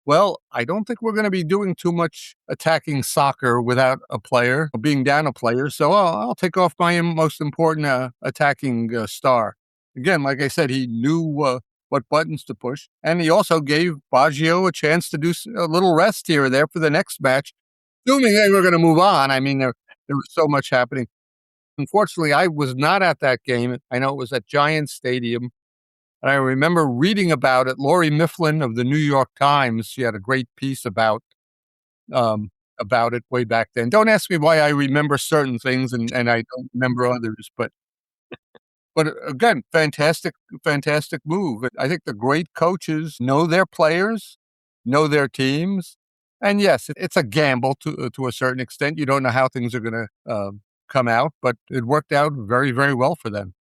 well, I don't think we're going to be doing too much attacking soccer without a player, being down a player. So I'll take off my most important attacking star. Again, like I said, he knew what buttons to push. And he also gave Baggio a chance to do a little rest here or there for the next match, assuming they were going to move on. I mean, there was so much happening. Unfortunately, I was not at that game. I know it was at Giants Stadium. And I remember reading about it. Laurie Mifflin of the New York Times, she had a great piece about it way back then. Don't ask me why I remember certain things and I don't remember others. But again, fantastic move. I think the great coaches know their players, know their teams. And yes, it's a gamble to a certain extent. You don't know how things are going to come out, but it worked out very, very well for them.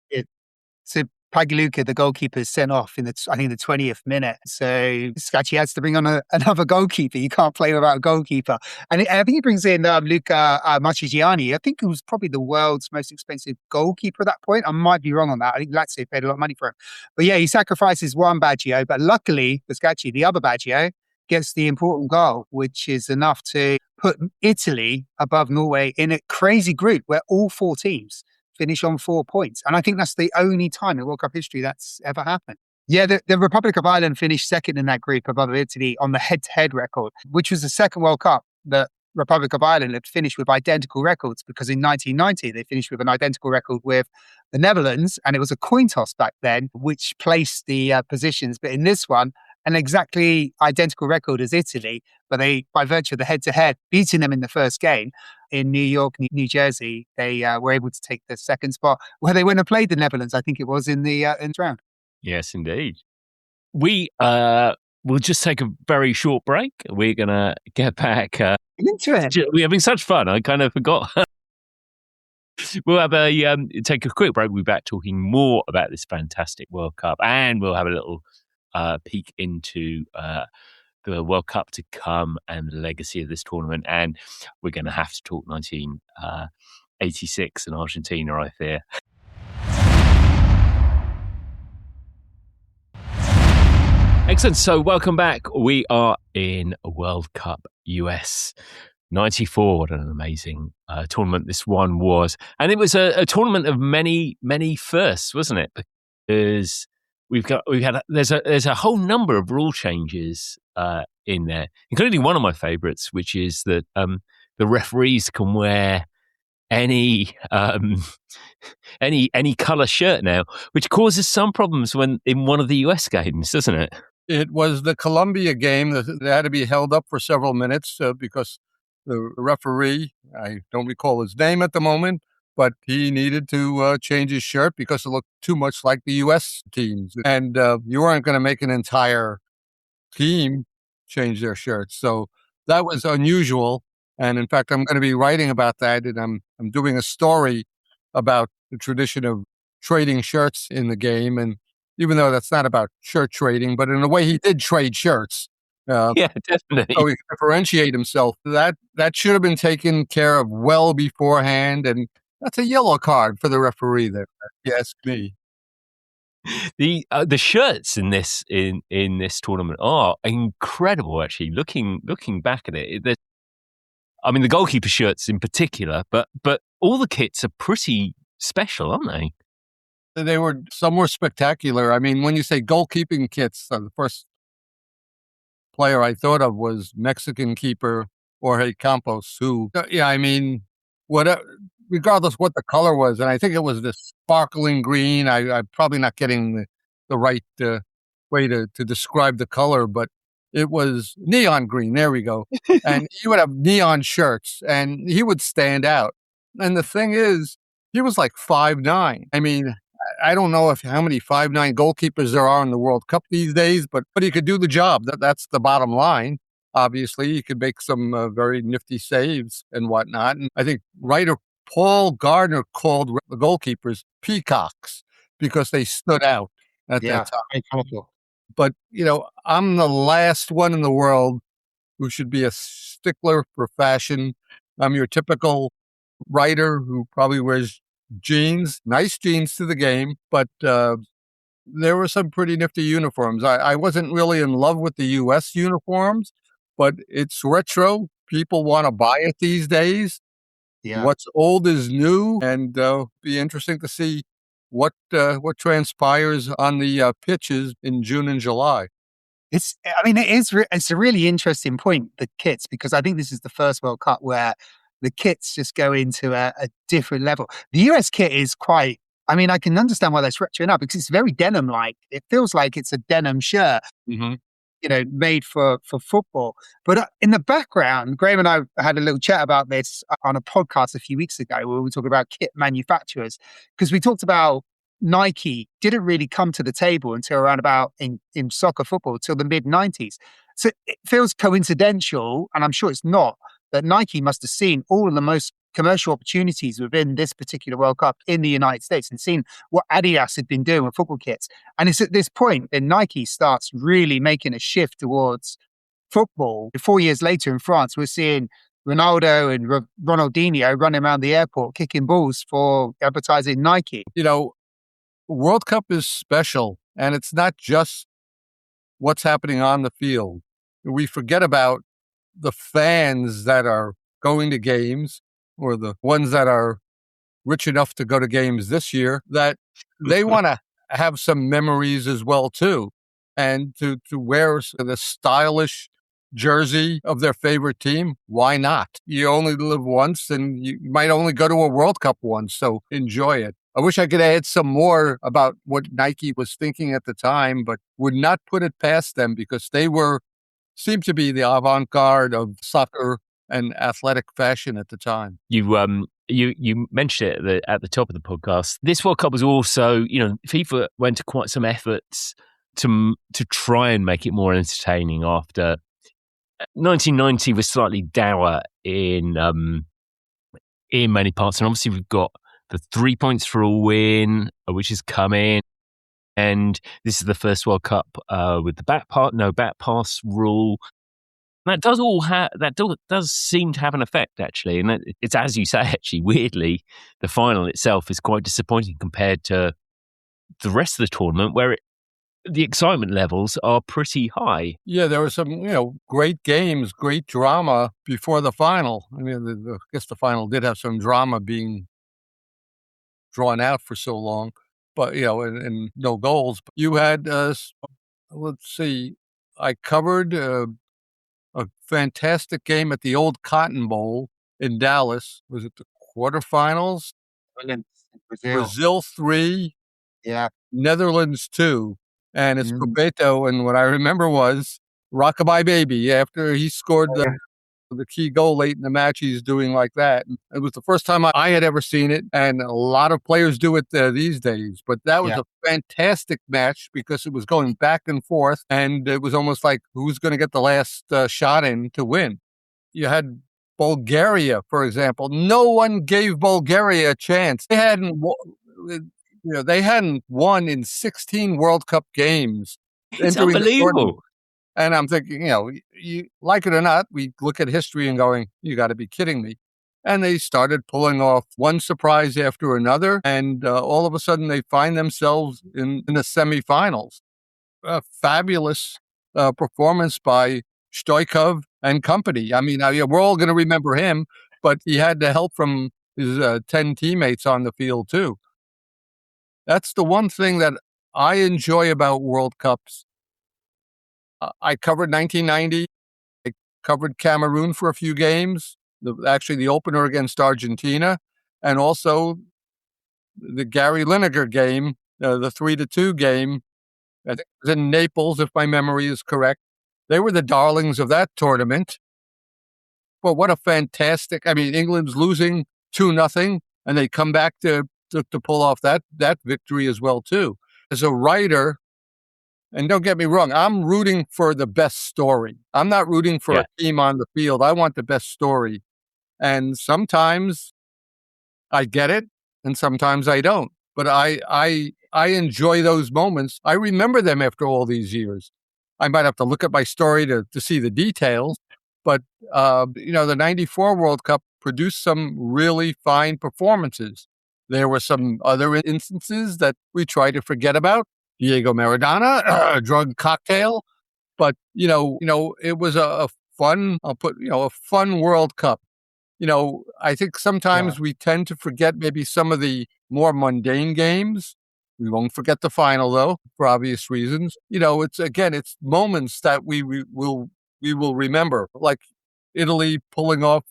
So Pagliuca, the goalkeeper, is sent off in the 20th minute. So Scacchi has to bring on another goalkeeper. You can't play without a goalkeeper. And I think he brings in Luca Marchigiani. I think he was probably the world's most expensive goalkeeper at that point. I might be wrong on that. I think Lazio paid a lot of money for him. But yeah, he sacrifices one Baggio. But luckily for Scacchi, the other Baggio gets the important goal, which is enough to put Italy above Norway in a crazy group where all 4 teams finish on 4 points. And I think that's the only time in World Cup history that's ever happened. Yeah, the Republic of Ireland finished second in that group above Italy on the head-to-head record, which was the second World Cup that Republic of Ireland had finished with identical records, because in 1990, they finished with an identical record with the Netherlands, and it was a coin toss back then, which placed the positions. But in this one, an exactly identical record as Italy, but they, by virtue of the head-to-head, beating them in the first game in New York, New Jersey, they were able to take the second spot, where they went and played the Netherlands, I think it was, in the round. Yes, indeed. We'll just take a very short break. We're going to get back. Into it. We're having such fun. I kind of forgot. We'll have take a quick break. We'll be back talking more about this fantastic World Cup, and we'll have a little peek into the World Cup to come and the legacy of this tournament. And we're going to have to talk 1986 and Argentina, I fear. Excellent. So welcome back. We are in World Cup US 94. What an amazing tournament this one was. And it was a tournament of many, many firsts, wasn't it? Because there's a whole number of rule changes in there, including one of my favorites, which is that the referees can wear any color shirt now, which causes some problems when in one of the US games, doesn't it? It was the Colombia game that had to be held up for several minutes because the referee, I don't recall his name at the moment, but he needed to change his shirt because it looked too much like the U.S. teams. And you weren't going to make an entire team change their shirts. So that was unusual. And in fact, I'm going to be writing about that. And I'm doing a story about the tradition of trading shirts in the game. And even though that's not about shirt trading, but in a way he did trade shirts. Yeah, definitely. So he could differentiate himself. That should have been taken care of well beforehand. And that's a yellow card for the referee there, if you ask me. The shirts in this tournament are incredible. Actually, looking back at it, the goalkeeper shirts in particular, but all the kits are pretty special, aren't they? Some were spectacular. I mean, when you say goalkeeping kits, the first player I thought of was Mexican keeper Jorge Campos, who, regardless what the color was, and I think it was this sparkling green. I'm probably not getting the right way to describe the color, but it was neon green. There we go. And he would have neon shirts and he would stand out. And the thing is, he was like 5'9". I mean, I don't know how many 5'9" goalkeepers there are in the World Cup these days, but he could do the job. That's the bottom line. Obviously, he could make some very nifty saves and whatnot. And I think writer Paul Gardner called the goalkeepers peacocks because they stood out at that time. very colorful. But, I'm the last one in the world who should be a stickler for fashion. I'm your typical writer who probably wears jeans, nice jeans to the game, but there were some pretty nifty uniforms. I wasn't really in love with the U.S. uniforms, but it's retro. People want to buy it these days. Yeah. What's old is new, and be interesting to see what transpires on the pitches in June and July. It's a really interesting point, the kits, because I think this is the first World Cup where the kits just go into a different level. The US kit is quite, I can understand why they're stretching up because it's very denim-like. It feels like it's a denim shirt, made for football. But in the background, Graham and I had a little chat about this on a podcast a few weeks ago where we were talking about kit manufacturers, because we talked about Nike didn't really come to the table until around about in soccer football till the mid-90s. So it feels coincidental, and I'm sure it's not, that Nike must have seen all of the most commercial opportunities within this particular World Cup in the United States and seen what Adidas had been doing with football kits. And it's at this point that Nike starts really making a shift towards football. 4 years later in France, we're seeing Ronaldo and Ronaldinho running around the airport kicking balls for advertising Nike. World Cup is special, and it's not just what's happening on the field. We forget about the fans that are going to games, or the ones that are rich enough to go to games this year, that they want to have some memories as well, too. And to wear the stylish jersey of their favorite team, why not? You only live once, and you might only go to a World Cup once, so enjoy it. I wish I could add some more about what Nike was thinking at the time, but would not put it past them because they seemed to be the avant-garde of soccer and athletic fashion at the time. You mentioned it at the top of the podcast. This World Cup was also, FIFA went to quite some efforts to try and make it more entertaining after 1990 was slightly dour in many parts, and obviously we've got the 3 points for a win, which has come in. And this is the first World Cup with the no back pass rule. That does seem to have an effect, actually. And it's, as you say, actually, weirdly, the final itself is quite disappointing compared to the rest of the tournament, where the excitement levels are pretty high. Yeah, there were some, great games, great drama before the final. I guess the final did have some drama being drawn out for so long, but, and no goals. But you had, let's see, I covered a fantastic game at the old Cotton Bowl in Dallas. Was it the quarterfinals? Brazil 3, Netherlands 2. And it's Bebeto, and what I remember was Rockabye Baby. After he scored the key goal late in the match, he's doing like that. And it was the first time I had ever seen it, and a lot of players do it these days. But that was a fantastic match because it was going back and forth, and it was almost like who's going to get the last shot in to win. You had Bulgaria, for example. No one gave Bulgaria a chance. They hadn't won in 16 World Cup games. It's unbelievable. And I'm thinking, you like it or not, we look at history and going, you got to be kidding me. And they started pulling off one surprise after another. And all of a sudden they find themselves in the semifinals. A fabulous performance by Stoichkov and company. We're all going to remember him, but he had the help from his 10 teammates on the field too. That's the one thing that I enjoy about World Cups. I covered 1990. I covered Cameroon for a few games, the opener against Argentina, and also the Gary Lineker game, the 3-2 game I think it was in Naples, if my memory is correct. They were the darlings of that tournament. But what a fantastic, England's losing 2-0, and they come back to pull off that victory as well, too. As a writer, and don't get me wrong, I'm rooting for the best story. I'm not rooting for a team on the field. I want the best story. And sometimes I get it, and sometimes I don't. But I enjoy those moments. I remember them after all these years. I might have to look at my story to see the details. But, the 94 World Cup produced some really fine performances. There were some other instances that we try to forget about. Diego Maradona, a drug cocktail. But, it was a fun, a fun World Cup. I think sometimes we tend to forget maybe some of the more mundane games. We won't forget the final, though, for obvious reasons. It's moments that we will remember, like Italy pulling off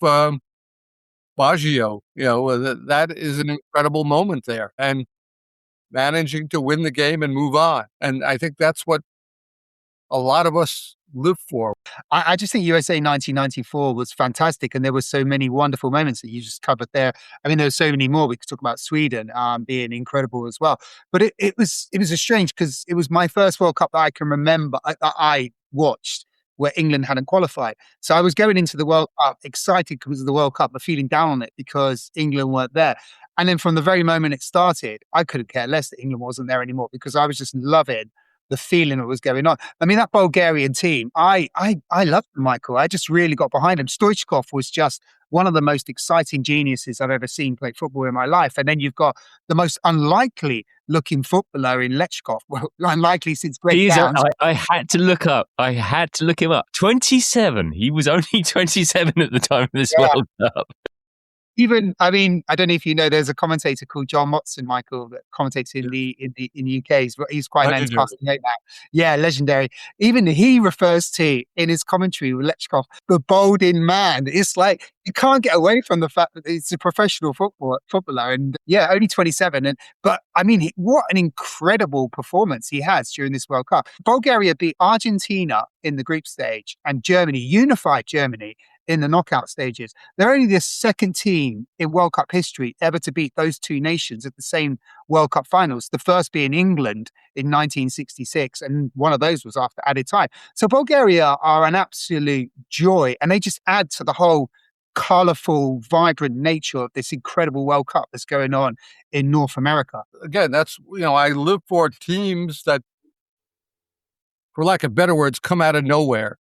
Baggio. That is an incredible moment there, and managing to win the game and move on. And I think that's what a lot of us live for. I just think USA 1994 was fantastic, and there were so many wonderful moments that you just covered there. There were so many more. We could talk about Sweden being incredible as well. But it was a strange, because it was my first World Cup that I can remember I watched where England hadn't qualified. So I was going into the World Cup excited because of the World Cup, but feeling down on it because England weren't there. And then from the very moment it started, I couldn't care less that England wasn't there anymore, because I was just loving the feeling that was going on. That Bulgarian team, I loved them, Michael. I just really got behind him. Stoichkov was just one of the most exciting geniuses I've ever seen play football in my life. And then you've got the most unlikely looking footballer in Lechkov. Well, unlikely since Great Downs. I had to look him up. 27. He was only 27 at the time of this World Cup. Even, I don't know if you know, there's a commentator called John Motson, Michael, that commentates in the UK. He's quite known to passing out now. Yeah, legendary. Even he refers to, in his commentary with Lechkov, the bold-in man. It's like, you can't get away from the fact that he's a professional footballer, and only 27. But what an incredible performance he has during this World Cup. Bulgaria beat Argentina in the group stage, and Germany, unified Germany, in the knockout stages. They're only the second team in World Cup history ever to beat those two nations at the same World Cup finals, the first being England in 1966, and one of those was after added time. So Bulgaria are an absolute joy, and they just add to the whole colourful, vibrant nature of this incredible World Cup that's going on in North America. Again, that's, I live for teams that, for lack of better words, come out of nowhere.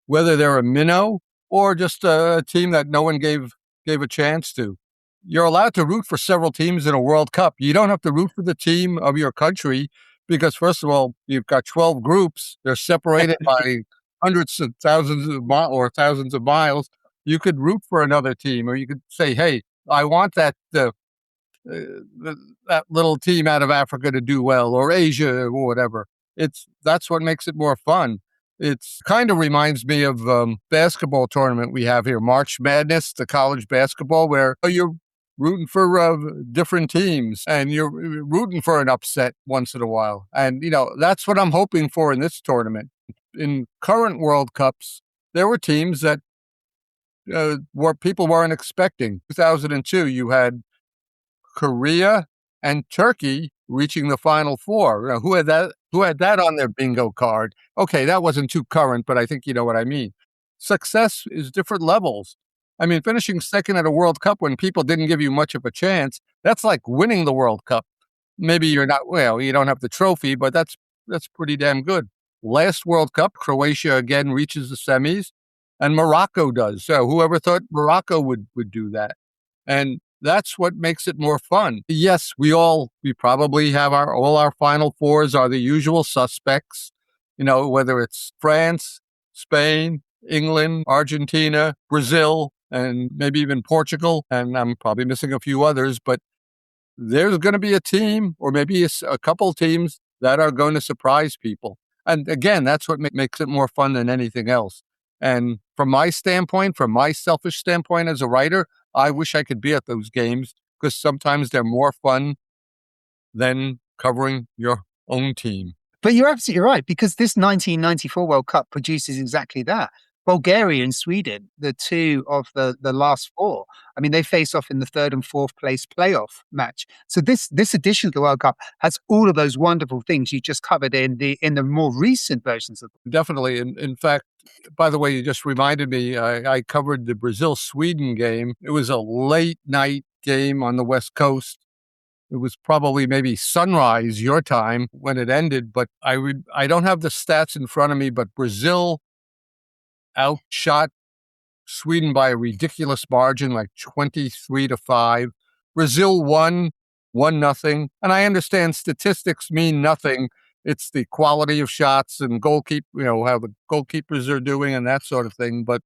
Whether they're a minnow or just a team that no one gave a chance to. You're allowed to root for several teams in a World Cup. You don't have to root for the team of your country because, first of all, you've got 12 groups. They're separated by hundreds of thousands of miles. You could root for another team, or you could say, hey, I want that little team out of Africa to do well, or Asia, or whatever. That's what makes it more fun. It's kind of reminds me of basketball tournament we have here, March Madness, the college basketball, where you're rooting for different teams and you're rooting for an upset once in a while. And, that's what I'm hoping for in this tournament. In current World Cups, there were teams that people weren't expecting. 2002, you had Korea and Turkey reaching the Final Four. Who had that on their bingo card? Okay, that wasn't too current, but I think you know what I mean. Success is different levels. Finishing second at a World Cup when people didn't give you much of a chance, that's like winning the World Cup. Maybe you don't have the trophy, but that's pretty damn good. Last World Cup, Croatia again reaches the semis, and Morocco does. So whoever thought Morocco would do that? And that's what makes it more fun. Yes, we probably have all our Final Fours are the usual suspects, whether it's France, Spain, England, Argentina, Brazil, and maybe even Portugal. And I'm probably missing a few others, but there's going to be a team or maybe a couple teams that are going to surprise people. And again, that's what makes it more fun than anything else. And from my standpoint, from my selfish standpoint as a writer, I wish I could be at those games because sometimes they're more fun than covering your own team. But you're absolutely right, because this 1994 World Cup produces exactly that. Bulgaria and Sweden, the two of the last four. I mean, they face off in the third and fourth place playoff match. So this edition of the World Cup has all of those wonderful things you just covered in the more recent versions of them. Definitely. In fact, by the way, you just reminded me, I covered the Brazil-Sweden game. It was a late night game on the West Coast. It was probably maybe sunrise your time when it ended, but I don't have the stats in front of me, but Brazil outshot Sweden by a ridiculous margin, like 23-5. Brazil won 1-0. And I understand statistics mean nothing. It's the quality of shots and how the goalkeepers are doing and that sort of thing. But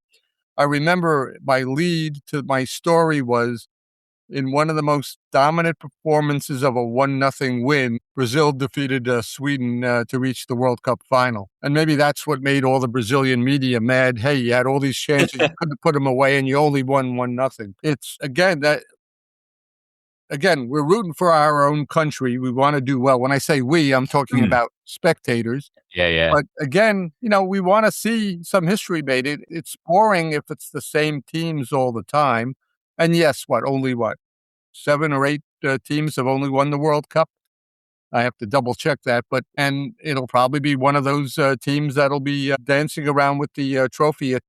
I remember my lead to my story was, in one of the most dominant performances of a 1-0 win, Brazil defeated Sweden to reach the World Cup final. And maybe that's what made all the Brazilian media mad. Hey, you had all these chances, you couldn't put them away, and you only won 1-0. It's, again, we're rooting for our own country. We want to do well. When I say we, I'm talking about spectators. Yeah. But again, we want to see some history made. It's boring if it's the same teams all the time. And yes, only 7 or 8 teams have only won the World Cup? I have to double check that, and it'll probably be one of those teams that'll be dancing around with the trophy at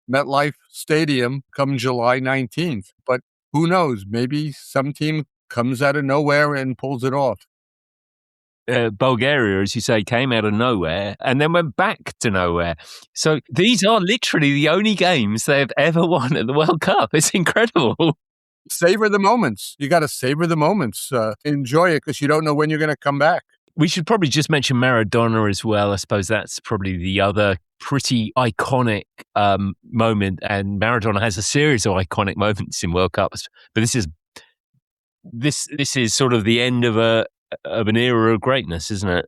MetLife Stadium come July 19th. But who knows? Maybe some team comes out of nowhere and pulls it off. Bulgaria, as you say, came out of nowhere and then went back to nowhere. So these are literally the only games they've ever won at the World Cup. It's incredible. Savor the moments. You got to savor the moments. Enjoy it, because you don't know when you're going to come back. We should probably just mention Maradona as well. I suppose that's probably the other pretty iconic moment. And Maradona has a series of iconic moments in World Cups. But this is sort of the end of an era of greatness, isn't it?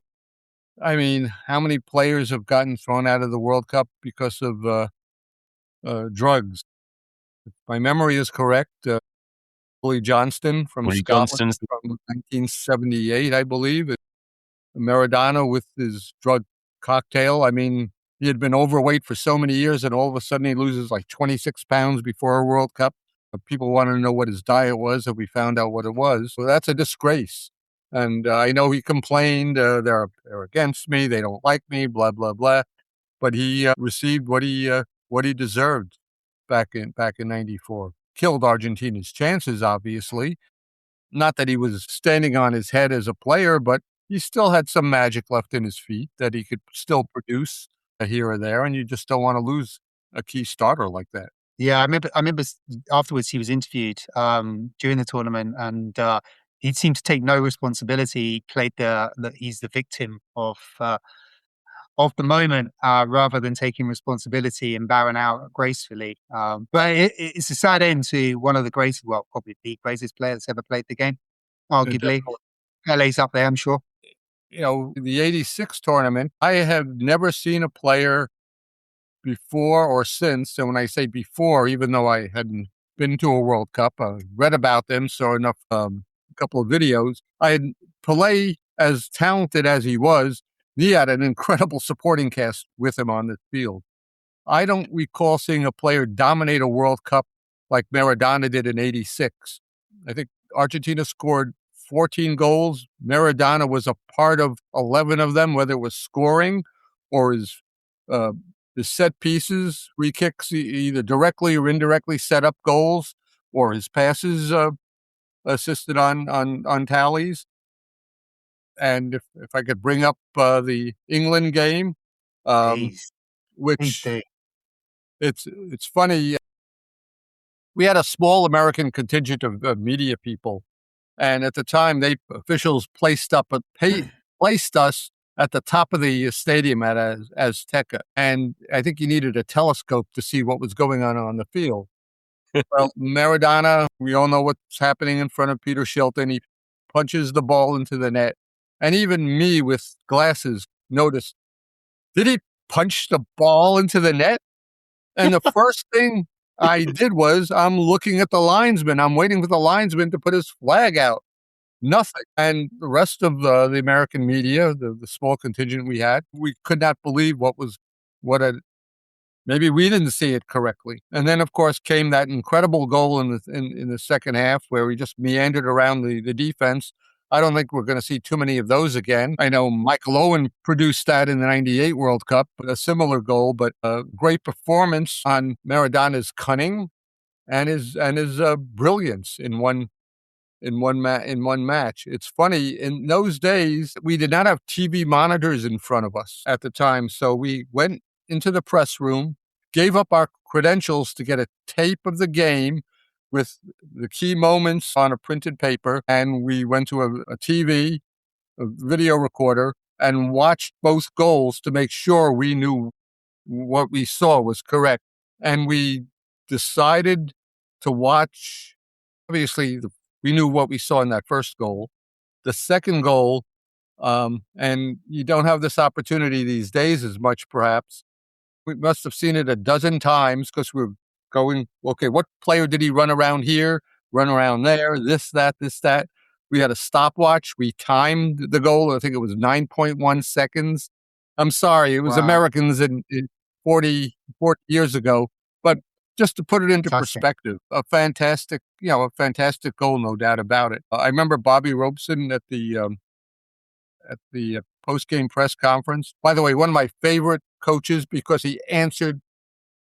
I mean, how many players have gotten thrown out of the World Cup because of drugs? If my memory is correct, Willie Johnston from Scotland from 1978, I believe. Maradona with his drug cocktail. I mean, he had been overweight for so many years, and all of a sudden he loses like 26 pounds before a World Cup. People wanted to know what his diet was, and we found out what it was. So that's a disgrace. And I know he complained, they're against me, they don't like me, blah, blah, blah. But he received what he deserved back in 94. Killed Argentina's chances, obviously. Not that he was standing on his head as a player, but he still had some magic left in his feet that he could still produce here or there, and you just don't want to lose a key starter like that. Yeah, I remember afterwards he was interviewed during the tournament, and he seemed to take no responsibility. He played that he's the victim of the moment rather than taking responsibility and bowing out gracefully. But it's a sad end to one of the greatest, well, probably the greatest player that's ever played the game, arguably. LA's up there, I'm sure. The 86 tournament, I have never seen a player before or since. And when I say before, even though I hadn't been to a World Cup, I read about them, saw enough, a couple of videos. Pelé, as talented as he was, he had an incredible supporting cast with him on the field. I don't recall seeing a player dominate a World Cup like Maradona did in 86. I think Argentina scored 14 goals. Maradona was a part of 11 of them, whether it was scoring or his set pieces, free kicks, either directly or indirectly set up goals, or his passes assisted on tallies. And if I could bring up the England game, which it's funny. We had a small American contingent of media people, and at the time, officials placed us at the top of the stadium at Azteca, and I think you needed a telescope to see what was going on the field. Well, Maradona, we all know what's happening in front of Peter Shilton. He punches the ball into the net, and even me with glasses noticed, did he punch the ball into the net? And the first thing I did was I'm looking at the linesman. I'm waiting for the linesman to put his flag out. nothing. And the rest of the American media, the small contingent we had, we could not believe what had. Maybe we didn't see it correctly. And then, of course, came that incredible goal in the second half where we just meandered around the defense. I don't think we're going to see too many of those again. I know Michael Owen produced that in the 98 World Cup, a similar goal, but a great performance on Maradona's cunning and his brilliance in one match. It's funny, in those days, we did not have TV monitors in front of us at the time. So we went into the press room, gave up our credentials to get a tape of the game with the key moments on a printed paper. And we went to a TV, a video recorder, and watched both goals to make sure we knew what we saw was correct. And we decided to watch, obviously, we knew what we saw in that first goal. The second goal, and you don't have this opportunity these days as much, perhaps. We must have seen it a dozen times because we're going, okay, what player did he run around here, run around there, this, that. We had a stopwatch. We timed the goal. I think it was 9.1 seconds. I'm sorry, it was Americans in 40 years ago. But just to put it into perspective, a fantastic goal, no doubt about it. I remember Bobby Robeson at the post-game press conference. By the way, one of my favorite coaches because he answered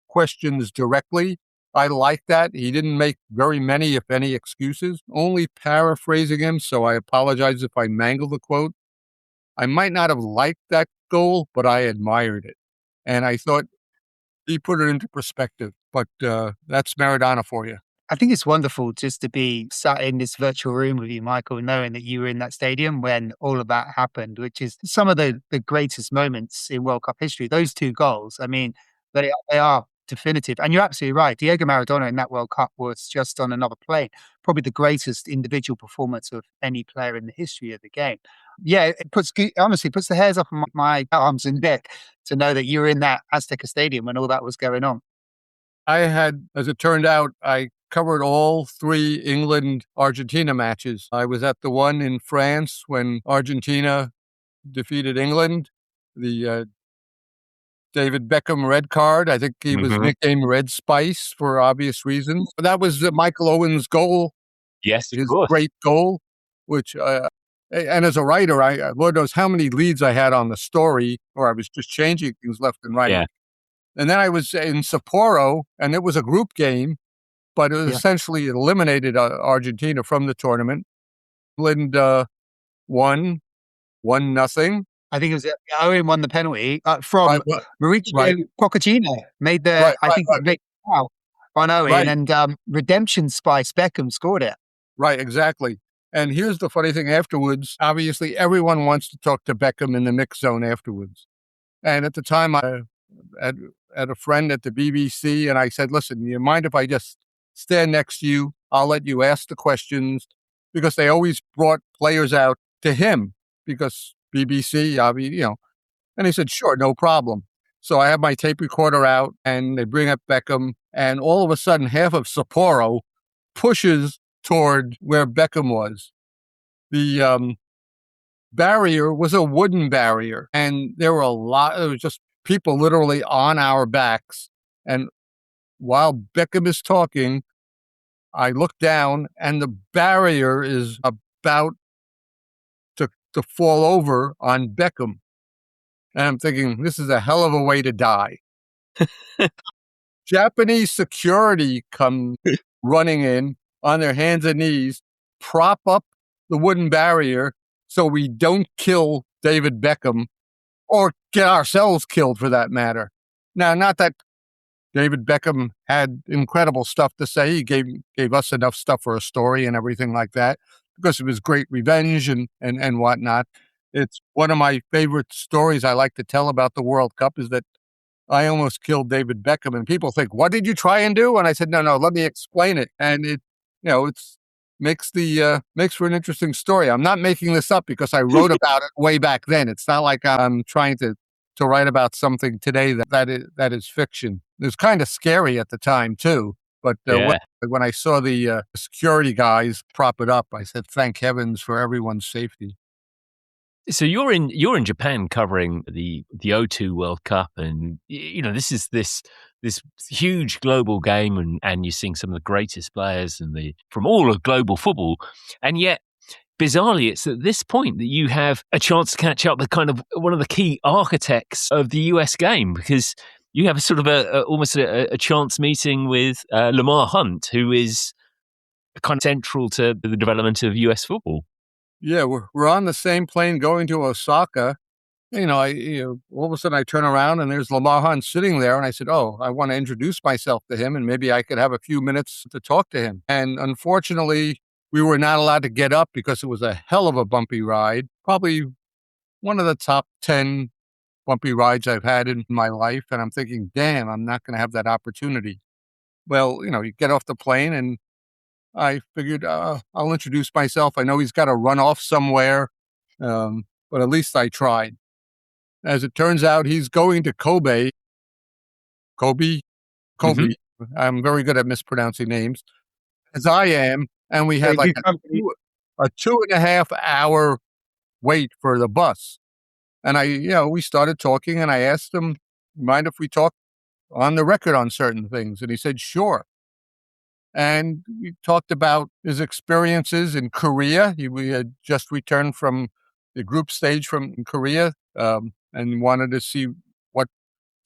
questions directly. I like that. He didn't make very many, if any, excuses, only paraphrasing him, so I apologize if I mangle the quote. I might not have liked that goal, but I admired it. And I thought he put it into perspective. But that's Maradona for you. I think it's wonderful just to be sat in this virtual room with you, Michael, knowing that you were in that stadium when all of that happened, which is some of the greatest moments in World Cup history. Those two goals, I mean, they are definitive. And you're absolutely right. Diego Maradona in that World Cup was just on another plane, probably the greatest individual performance of any player in the history of the game. Yeah, it honestly puts the hairs up on my arms and neck to know that you were in that Azteca Stadium when all that was going on. I had, as it turned out, I covered all three England-Argentina matches. I was at the one in France when Argentina defeated England, the David Beckham red card. I think he was nicknamed Red Spice for obvious reasons. But that was Michael Owen's goal. Yes, his great goal, which, and as a writer, Lord knows how many leads I had on the story, or I was just changing things left and right. Yeah. And then I was in Sapporo, and it was a group game, but it essentially eliminated Argentina from the tournament. England won 1-0. I think it was Owen won the penalty from Mauricio Pochettino. Made the foul on Owen, and Redemption Spice Beckham scored it. Right, exactly. And here's the funny thing afterwards. Obviously, everyone wants to talk to Beckham in the mix zone afterwards. And at the time, I had a friend at the BBC, and I said, listen, you mind if I just stand next to you? I'll let you ask the questions, because they always brought players out to him because BBC, and he said, sure, no problem. So I have my tape recorder out, and they bring up Beckham, and all of a sudden, half of Sapporo pushes toward where Beckham was. The barrier was a wooden barrier, and there was just people literally on our backs. And while Beckham is talking, I look down, and the barrier is about to fall over on Beckham. And I'm thinking, this is a hell of a way to die. Japanese security come running in on their hands and knees, prop up the wooden barrier so we don't kill David Beckham or get ourselves killed for that matter. Now, not that David Beckham had incredible stuff to say. He gave us enough stuff for a story and everything like that because of his great revenge and whatnot. It's one of my favorite stories I like to tell about the World Cup is that I almost killed David Beckham, and people think, what did you try and do? And I said, no, let me explain it. And it, makes for an interesting story. I'm not making this up because I wrote about it way back then. It's not like I'm trying to write about something today that is fiction. It was kind of scary at the time too, But Yeah. when I saw the security guys prop it up, I said, thank heavens for everyone's safety. So you're in Japan covering the O2 World Cup, and this is this huge global game, and you're seeing some of the greatest players from all of global football, and yet bizarrely, it's at this point that you have a chance to catch up with kind of one of the key architects of the US game, because you have a sort of almost a chance meeting with Lamar Hunt, who is kind of central to the development of US football. Yeah, we're on the same plane going to Osaka. All of a sudden I turn around and there's Lamar Hunt sitting there, and I said, "Oh, I want to introduce myself to him, and maybe I could have a few minutes to talk to him." And unfortunately, we were not allowed to get up because it was a hell of a bumpy ride. Probably one of the top 10 bumpy rides I've had in my life. And I'm thinking, damn, I'm not going to have that opportunity. Well, you get off the plane, and I figured I'll introduce myself. I know he's got to run off somewhere, but at least I tried. As it turns out, he's going to Kobe. Kobe? Kobe. I'm very good at mispronouncing names, as I am. And we had like a 2.5 hour wait for the bus. And we started talking, and I asked him, mind if we talk on the record on certain things? And he said, sure. And we talked about his experiences in Korea. We had just returned from the group stage from Korea, and wanted to see what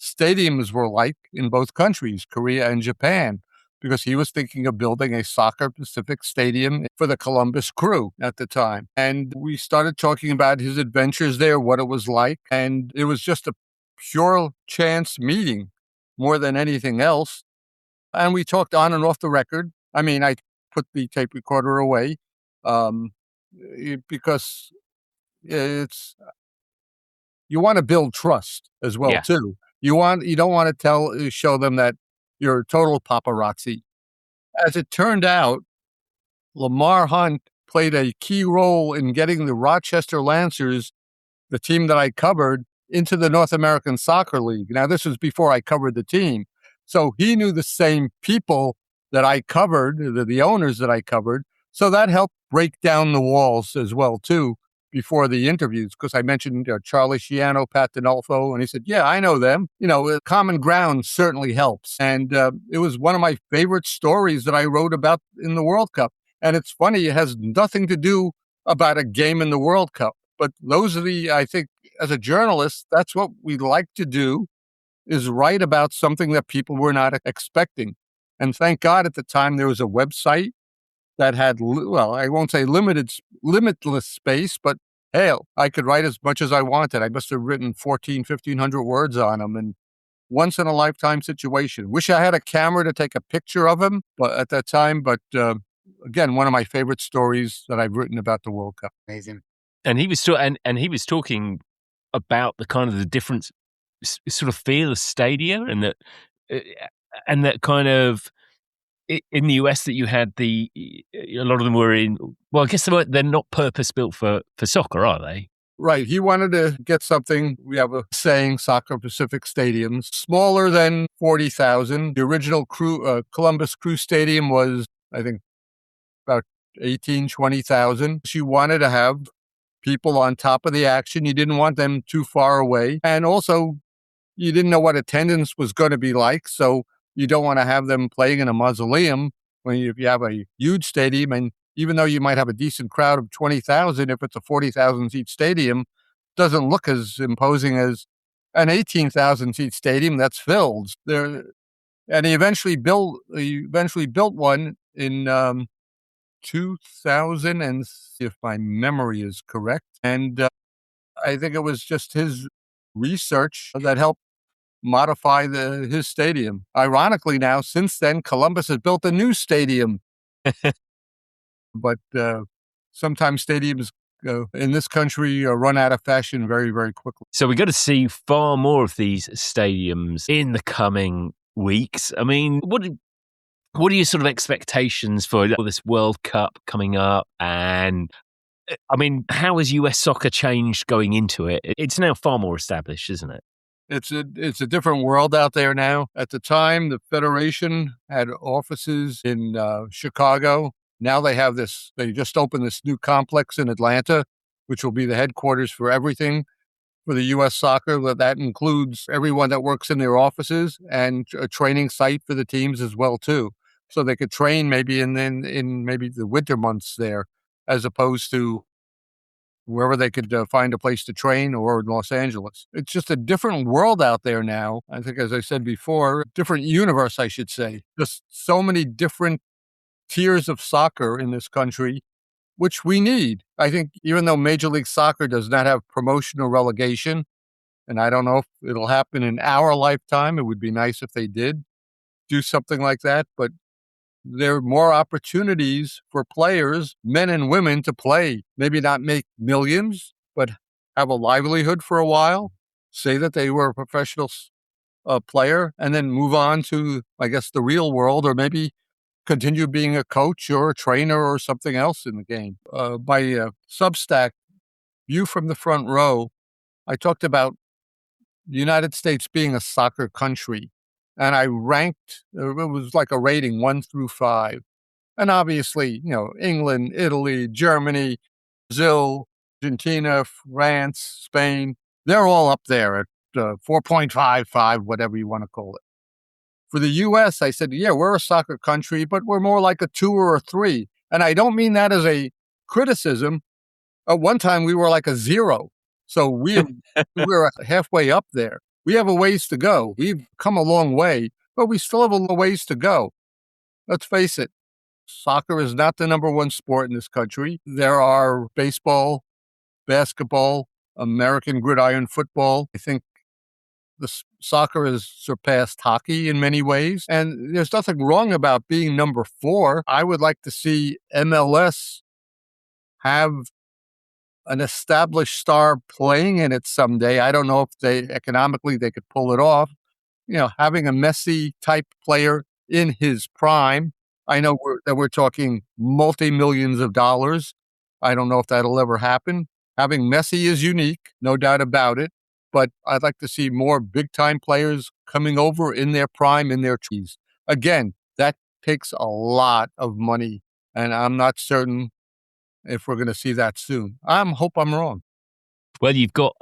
stadiums were like in both countries, Korea and Japan, because he was thinking of building a soccer-specific stadium for the Columbus Crew at the time. And we started talking about his adventures there, what it was like. And it was just a pure chance meeting more than anything else. And we talked on and off the record. I mean, I put the tape recorder away because you want to build trust as well, too. You don't want to show them that you're a total paparazzi. As it turned out, Lamar Hunt played a key role in getting the Rochester Lancers, the team that I covered, into the North American Soccer League. Now, this was before I covered the team. So he knew the same people that I covered, the owners that I covered. So that helped break down the walls as well, too, before the interviews, because I mentioned Charlie Schiano, Pat Dinolfo, and he said, yeah, I know them. Common ground certainly helps. And it was one of my favorite stories that I wrote about in the World Cup. And it's funny, it has nothing to do about a game in the World Cup. But those are I think, as a journalist, that's what we like to do, is write about something that people were not expecting. And thank God at the time there was a website that had, I won't say limitless space, but hell, I could write as much as I wanted. I must have written 1,500 words on them, and once in a lifetime situation. Wish I had a camera to take a picture of him, but at that time, again, one of my favorite stories that I've written about the World Cup. Amazing. And he was and he was talking about the kind of the different sort of feel of stadia, and that kind of in the US that you had a lot of them were in, well, I guess they're not purpose built for soccer, are they? Right. He wanted to get something, we have a saying, Soccer Pacific stadiums, smaller than 40,000. The original Columbus Crew Stadium was, I think, about 18, 20,000. She wanted to have people on top of the action. You didn't want them too far away. And also, you didn't know what attendance was going to be like. So you don't want to have them playing in a mausoleum if you have a huge stadium. And even though you might have a decent crowd of 20,000, if it's a 40,000 seat stadium, it doesn't look as imposing as an 18,000 seat stadium that's filled. And he eventually built one in 2000, and if my memory is correct. And I think it was just his research that helped modify his stadium. Ironically, now, since then, Columbus has built a new stadium. But sometimes stadiums in this country run out of fashion very, very quickly. So we're going to see far more of these stadiums in the coming weeks. I mean, what are your sort of expectations for this World Cup coming up? And I mean, how has US soccer changed going into it? It's now far more established, isn't it? It's a different world out there now. At the time, the Federation had offices in Chicago. Now they have this. They just opened this new complex in Atlanta, which will be the headquarters for everything for the U.S. soccer. That includes everyone that works in their offices and a training site for the teams as well too. So they could train maybe in maybe the winter months there, as opposed to wherever they could find a place to train or in Los Angeles. It's just a different world out there now. I think, as I said before, different universe, I should say. Just so many different tiers of soccer in this country, which we need. I think even though Major League Soccer does not have promotion or relegation, and I don't know if it'll happen in our lifetime, it would be nice if they did do something like that, but there are more opportunities for players, men and women, to play. Maybe not make millions, but have a livelihood for a while, say that they were a professional player, and then move on to, I guess, the real world, or maybe continue being a coach or a trainer or something else in the game. My Substack, View from the Front Row, I talked about the United States being a soccer country. And I ranked, it was like a rating 1 through 5. And obviously, England, Italy, Germany, Brazil, Argentina, France, Spain, they're all up there at 4.55, whatever you want to call it. For the U.S., I said, yeah, we're a soccer country, but we're more like a 2 or a 3. And I don't mean that as a criticism. At one time, we were like a 0. So we're halfway up there. We have a ways to go. We've come a long way, but we still have a ways to go. Let's face it, soccer is not the number one sport in this country. There are baseball, basketball, American gridiron football. I think the soccer has surpassed hockey in many ways, and there's nothing wrong about being number 4. I would like to see MLS have an established star playing in it someday. I don't know if economically they could pull it off. Having a Messi type player in his prime. I know that we're talking multi-millions of dollars. I don't know if that'll ever happen. Having Messi is unique, no doubt about it. But I'd like to see more big time players coming over in their prime, in their trees. Again, that takes a lot of money, and I'm not certain if we're going to see that soon. I hope I'm wrong. Well, you've got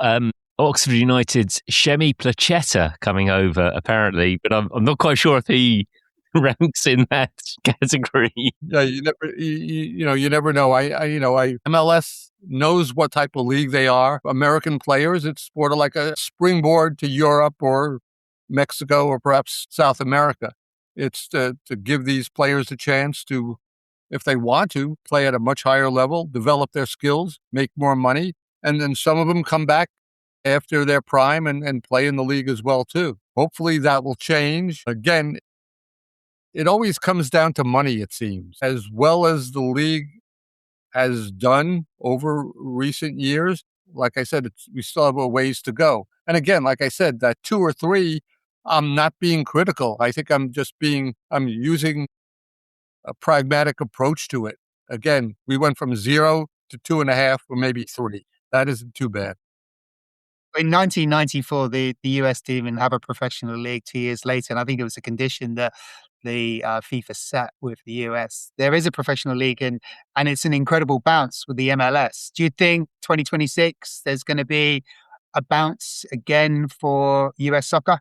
Oxford United's Shemi Placetta coming over, apparently, but I'm not quite sure if he ranks in that category. Yeah, you never know. MLS knows what type of league they are. American players, it's sort of like a springboard to Europe or Mexico or perhaps South America. It's to give these players a chance to, if they want to, play at a much higher level, develop their skills, make more money, and then some of them come back after their prime and play in the league as well, too. Hopefully that will change. Again, it always comes down to money, it seems, as well as the league has done over recent years. Like I said, we still have a ways to go. And again, like I said, that 2 or 3, I'm not being critical. I think I'm using a pragmatic approach to it. Again, we went from 0 to 2.5 or maybe 3. That isn't too bad. In 1994, the US didn't even have a professional league 2 years later. And I think it was a condition that the FIFA set with the US. There is a professional league and it's an incredible bounce with the MLS. Do you think 2026, there's going to be a bounce again for US soccer?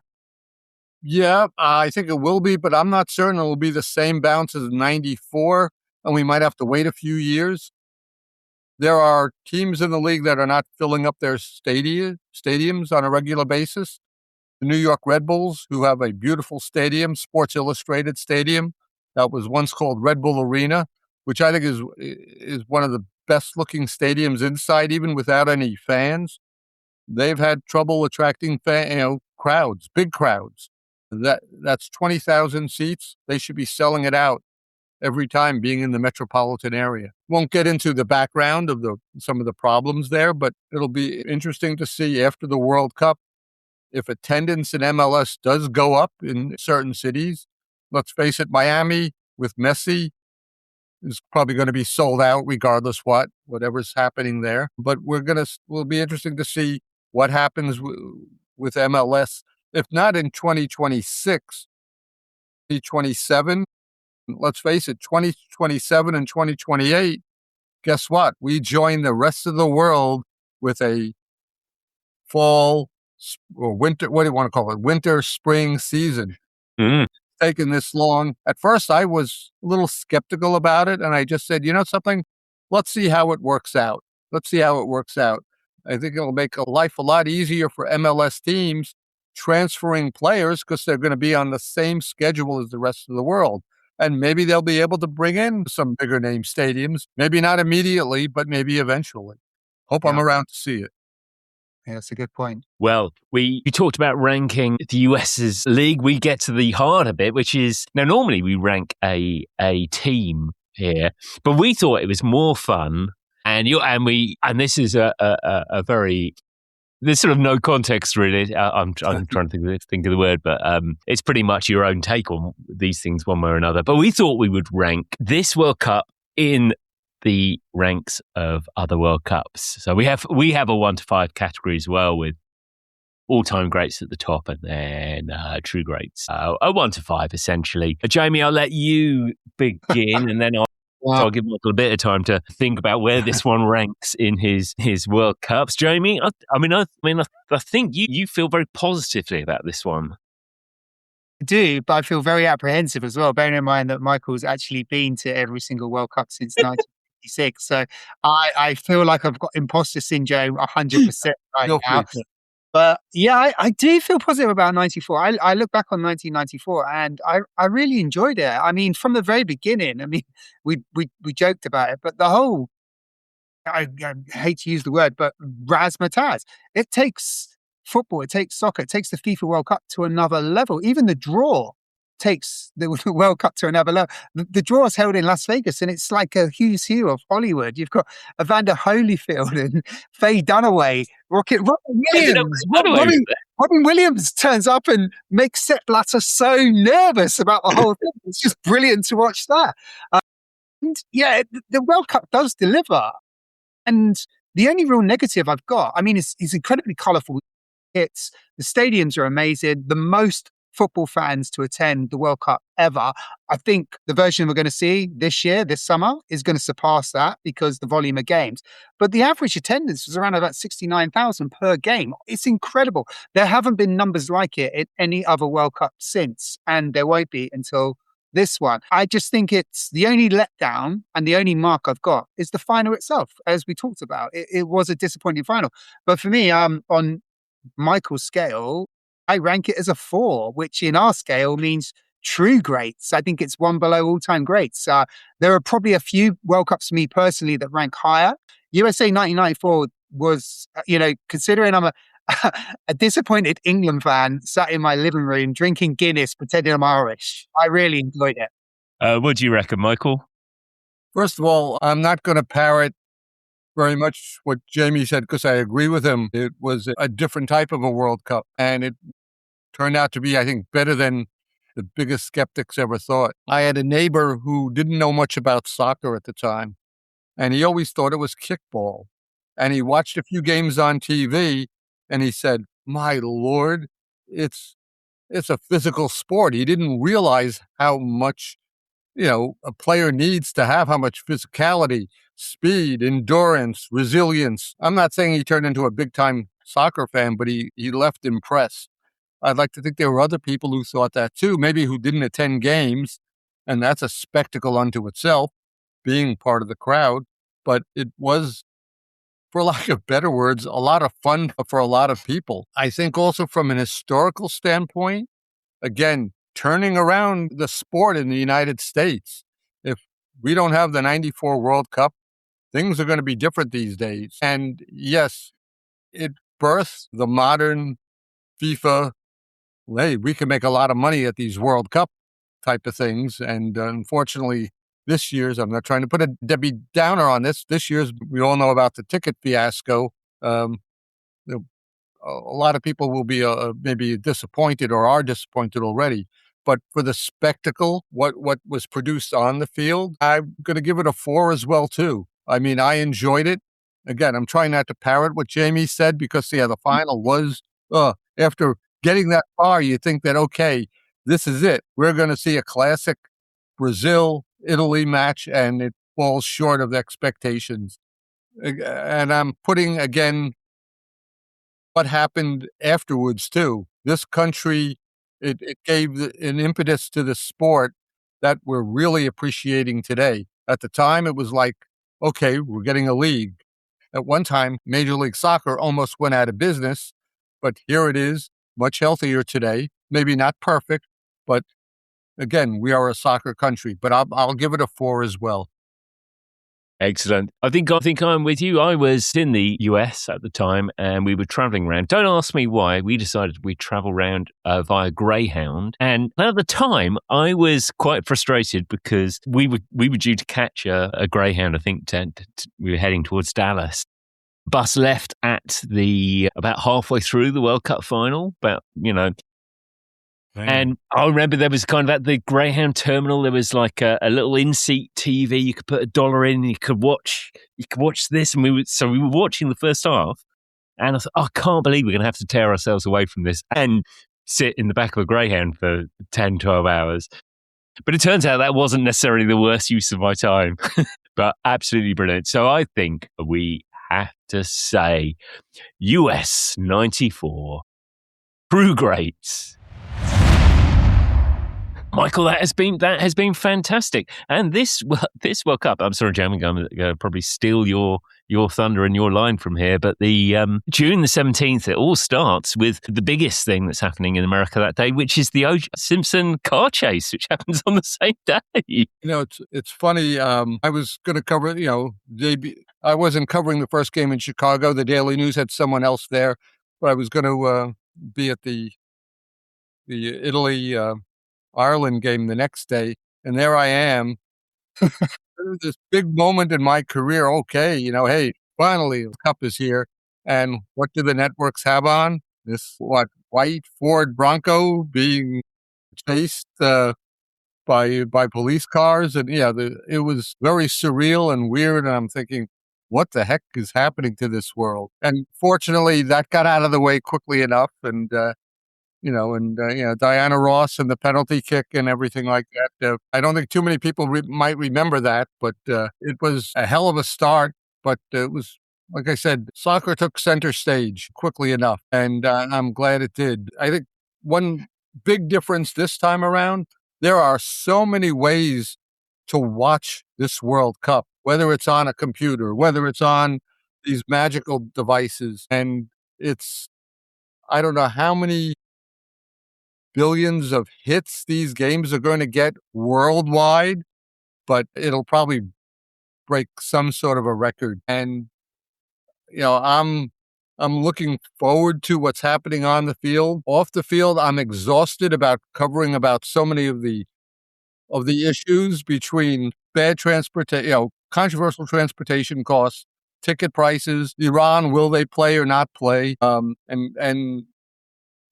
Yeah, I think it will be, but I'm not certain it will be the same bounce as 94, and we might have to wait a few years. There are teams in the league that are not filling up their stadiums on a regular basis. The New York Red Bulls, who have a beautiful stadium, Sports Illustrated Stadium, that was once called Red Bull Arena, which I think is one of the best looking stadiums inside, even without any fans. They've had trouble attracting crowds, big crowds. That's 20,000 seats. They should be selling it out every time, being in the metropolitan area. Won't get into the background of some of the problems there, but it'll be interesting to see after the World Cup if attendance in MLS does go up in certain cities. Let's face it, Miami with Messi is probably going to be sold out regardless whatever's happening there. But we'll be interesting to see what happens with MLS, if not in 2026, 2027. Let's face it, 2027 and 2028, guess what? We join the rest of the world with a fall or winter, what do you want to call it? Winter, spring season. Mm. Taken this long. At first, I was a little skeptical about it. And I just said, you know something? Let's see how it works out. Let's see how it works out. I think it'll make life a lot easier for MLS teams transferring players because they're going to be on the same schedule as the rest of the world. And maybe they'll be able to bring in some bigger name stadiums. Maybe not immediately, but maybe eventually. Hope I'm around to see it. Yeah, that's a good point. Well, we talked about ranking the US's league. We get to the harder bit, which is now normally we rank a team here, but we thought it was more fun. And this is a very, there's sort of no context really. I'm trying to think of the word, but it's pretty much your own take on these things one way or another. But we thought we would rank this World Cup in the ranks of other World Cups. So we have a 1 to 5 category as well, with all-time greats at the top and then true greats. A 1 to 5 essentially. Jamie, I'll let you begin and then I'll give Michael a bit of time to think about where this one ranks in his World Cups. Jamie, I think you feel very positively about this one. I do, but I feel very apprehensive as well, bearing in mind that Michael's actually been to every single World Cup since 1956. So I feel like I've got imposter syndrome 100% right now. But yeah, I do feel positive about 94. I look back on 1994 and I really enjoyed it. I mean, from the very beginning, I mean, we joked about it, but the whole, I hate to use the word, but razzmatazz. It takes football, it takes soccer, it takes the FIFA World Cup to another level. Even the draw takes the World Cup to another level. The draw is held in Las Vegas and it's like a who's who of Hollywood. You've got Evander Holyfield and Faye Dunaway, Robin Williams. Robin Williams turns up and makes Sepp Blatter so nervous about the whole thing. It's just brilliant to watch that. And yeah, the World Cup does deliver. And the only real negative I've got, I mean, it's incredibly colourful. The stadiums are amazing. The most football fans to attend the World Cup ever. I think the version we're going to see this year, this summer, is going to surpass that because the volume of games. But the average attendance was around about 69,000 per game. It's incredible. There haven't been numbers like it in any other World Cup since, and there won't be until this one. I just think it's the only letdown and the only mark I've got is the final itself, as we talked about. It was a disappointing final. But for me, on Michael's scale, I rank it as a 4, which in our scale means true greats. I think it's one below all-time greats. There are probably a few World Cups for me personally that rank higher. USA 1994 was, considering I'm a disappointed England fan sat in my living room drinking Guinness, pretending I'm Irish. I really enjoyed it. What do you reckon, Michael? First of all, I'm not going to parrot very much what Jamie said because I agree with him. It was a different type of a World Cup, and it turned out to be, I think, better than the biggest skeptics ever thought. I had a neighbor who didn't know much about soccer at the time, and he always thought it was kickball. And he watched a few games on TV, and he said, my Lord, it's a physical sport. He didn't realize how much, a player needs to have, how much physicality, speed, endurance, resilience. I'm not saying he turned into a big-time soccer fan, but he left impressed. I'd like to think there were other people who thought that too, maybe who didn't attend games, and that's a spectacle unto itself, being part of the crowd. But it was, for lack of better words, a lot of fun for a lot of people. I think also from an historical standpoint, again, turning around the sport in the United States. If we don't have the 94 World Cup, things are going to be different these days. And yes, it birthed the modern FIFA. Hey, we can make a lot of money at these World Cup type of things. And unfortunately, this year's, I'm not trying to put a Debbie Downer on this year's, we all know about the ticket fiasco. A lot of people will be maybe disappointed or are disappointed already. But for the spectacle, what was produced on the field, I'm going to give it a 4 as well, too. I mean, I enjoyed it. Again, I'm trying not to parrot what Jamie said because, the final was after getting that far, you think that, okay, this is it. We're going to see a classic Brazil-Italy match, and it falls short of expectations. And I'm putting, again, what happened afterwards, too. This country, it gave an impetus to the sport that we're really appreciating today. At the time, it was like, okay, we're getting a league. At one time, Major League Soccer almost went out of business, but here it is, much healthier today. Maybe not perfect, but again, we are a soccer country. But I'll give it a 4 as well. Excellent. I think I'm with you. I was in the US at the time, and we were traveling around. Don't ask me why. We decided we'd travel around via Greyhound. And at the time, I was quite frustrated because we were due to catch a Greyhound. I think we were heading towards Dallas. Bus left at about halfway through the World Cup final. And I remember there was kind of at the Greyhound terminal, there was like a little in-seat TV. You could put $1 in and you could watch this. And we were watching the first half, and I thought, I can't believe we're going to have to tear ourselves away from this and sit in the back of a Greyhound for 10, 12 hours. But it turns out that wasn't necessarily the worst use of my time, but absolutely brilliant. So I think we have to say US 94, true greats. Michael, that has been fantastic. And this World Cup, I'm sorry, Jamie, I'm going to probably steal your thunder and your line from here, but the June the 17th, it all starts with the biggest thing that's happening in America that day, which is the O.J. Simpson car chase, which happens on the same day. It's funny. I was going to cover, I wasn't covering the first game in Chicago. The Daily News had someone else there, but I was going to be at the Italy Ireland game the next day, and there I am. This big moment in my career. Okay, hey, finally the cup is here. And what do the networks have on? This white Ford Bronco being chased by police cars, and it was very surreal and weird. And I'm thinking, what the heck is happening to this world? And fortunately, that got out of the way quickly enough, and Diana Ross and the penalty kick and everything like that. I don't think too many people might remember that, but it was a hell of a start. But it was, like I said, soccer took center stage quickly enough, and I'm glad it did. I think one big difference this time around, there are so many ways to watch this World Cup, whether it's on a computer, whether it's on these magical devices, and I don't know how many billions of hits these games are going to get worldwide, but it'll probably break some sort of a record. And I'm looking forward to what's happening on the field. Off the field, I'm exhausted about covering about so many of the issues between bad transportation, controversial transportation costs, ticket prices, Iran, will they play or not play, and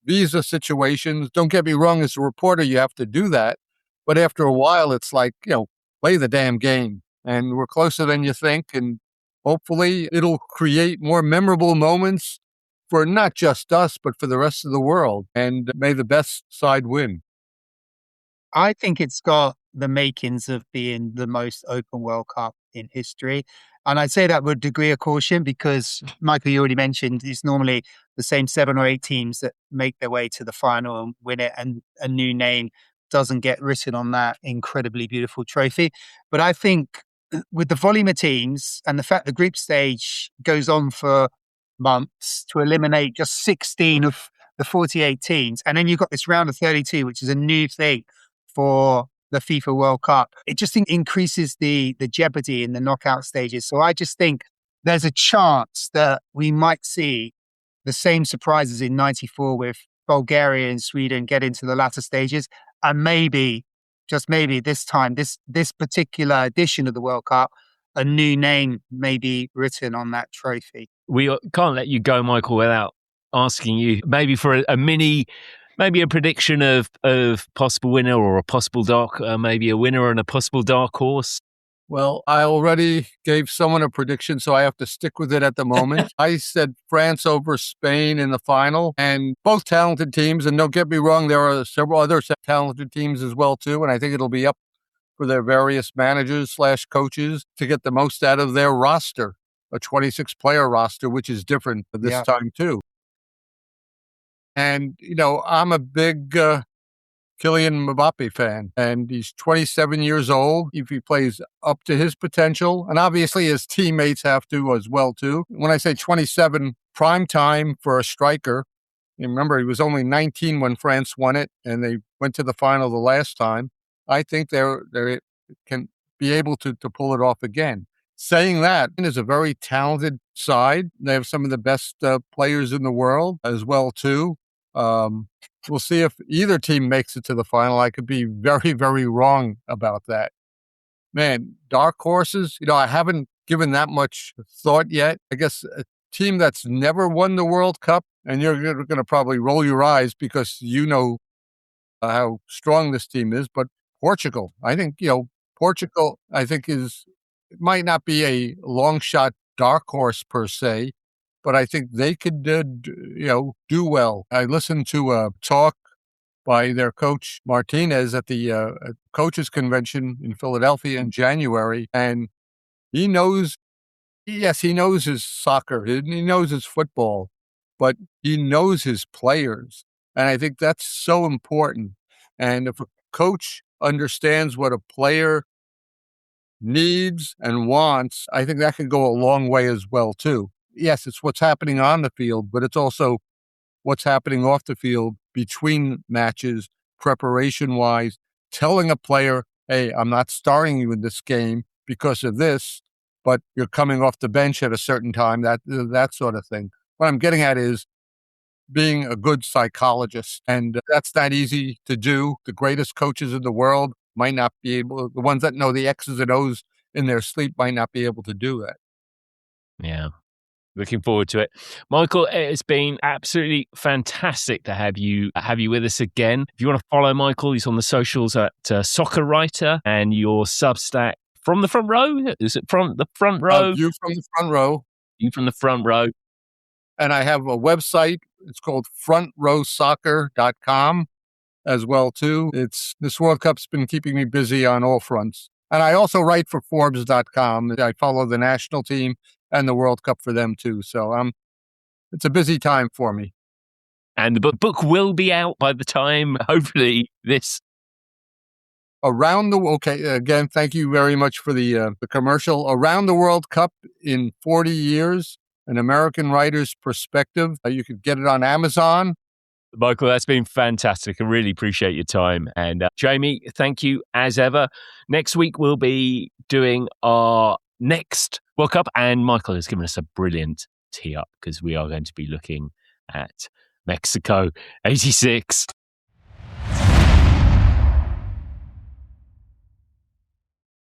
visa situations. Don't get me wrong, as a reporter, you have to do that. But after a while, it's like, play the damn game. And we're closer than you think. And hopefully it'll create more memorable moments for not just us, but for the rest of the world. And may the best side win. I think it's got the makings of being the most open World Cup in history. And I'd say that with a degree of caution because, Michael, you already mentioned, it's normally the same 7 or 8 teams that make their way to the final and win it, and a new name doesn't get written on that incredibly beautiful trophy. But I think with the volume of teams and the fact the group stage goes on for months to eliminate just 16 of the 48 teams, and then you've got this round of 32, which is a new thing for the FIFA World Cup, it just increases the jeopardy in the knockout stages. So I just think there's a chance that we might see the same surprises in 94 with Bulgaria and Sweden get into the latter stages. And maybe, just maybe this time, this particular edition of the World Cup, a new name may be written on that trophy. We can't let you go, Michael, without asking you maybe for maybe a prediction of possible winner or a possible maybe a winner and a possible dark horse. Well, I already gave someone a prediction, so I have to stick with it at the moment. I said France over Spain in the final, and both talented teams. And don't get me wrong, there are several other talented teams as well, too. And I think it'll be up for their various managers/coaches to get the most out of their roster, a 26-player roster, which is different this time, too. And, I'm a big Kylian Mbappe fan, and he's 27 years old. If he plays up to his potential, and obviously his teammates have to as well, too. When I say 27, prime time for a striker. You remember, he was only 19 when France won it, and they went to the final the last time. I think they can be able to pull it off again. Saying that, it is a very talented side. They have some of the best players in the world as well, too. We'll see if either team makes it to the final. I could be very, very wrong about that. Man, dark horses, I haven't given that much thought yet. I guess a team that's never won the World Cup, and you're going to probably roll your eyes because you know how strong this team is, but Portugal, I think, Portugal, I think it might not be a long shot dark horse per se, but I think they could, do well. I listened to a talk by their coach Martinez at the coaches convention in Philadelphia in January, and he knows his soccer, he knows his football, but he knows his players, and I think that's so important. And if a coach understands what a player needs and wants, I think that can go a long way as well, too. Yes, it's what's happening on the field, but it's also what's happening off the field between matches, preparation-wise, telling a player, hey, I'm not starting you in this game because of this, but you're coming off the bench at a certain time, that sort of thing. What I'm getting at is being a good psychologist, and that's not easy to do. The greatest coaches in the world might not be able, the ones that know the X's and O's in their sleep might not be able to do that. Yeah. Looking forward to it. Michael, it has been absolutely fantastic to have you with us again. If you want to follow Michael, he's on the socials at Soccer Writer, and your Substack From the Front Row. Is it from the front row? You from the front row. You from the front row. And I have a website. It's called frontrowsoccer.com as well, too. This World Cup's been keeping me busy on all fronts. And I also write for Forbes.com. I follow the national team and the World Cup for them, too. So it's a busy time for me. And the book will be out by the time, hopefully, this. Okay, again, thank you very much for the commercial. Around the World Cup in 40 Years, an American writer's perspective. You could get it on Amazon. Michael, that's been fantastic. I really appreciate your time. And Jamie, thank you as ever. Next week, we'll be doing our next World Cup, and Michael has given us a brilliant tee up because we are going to be looking at Mexico 86.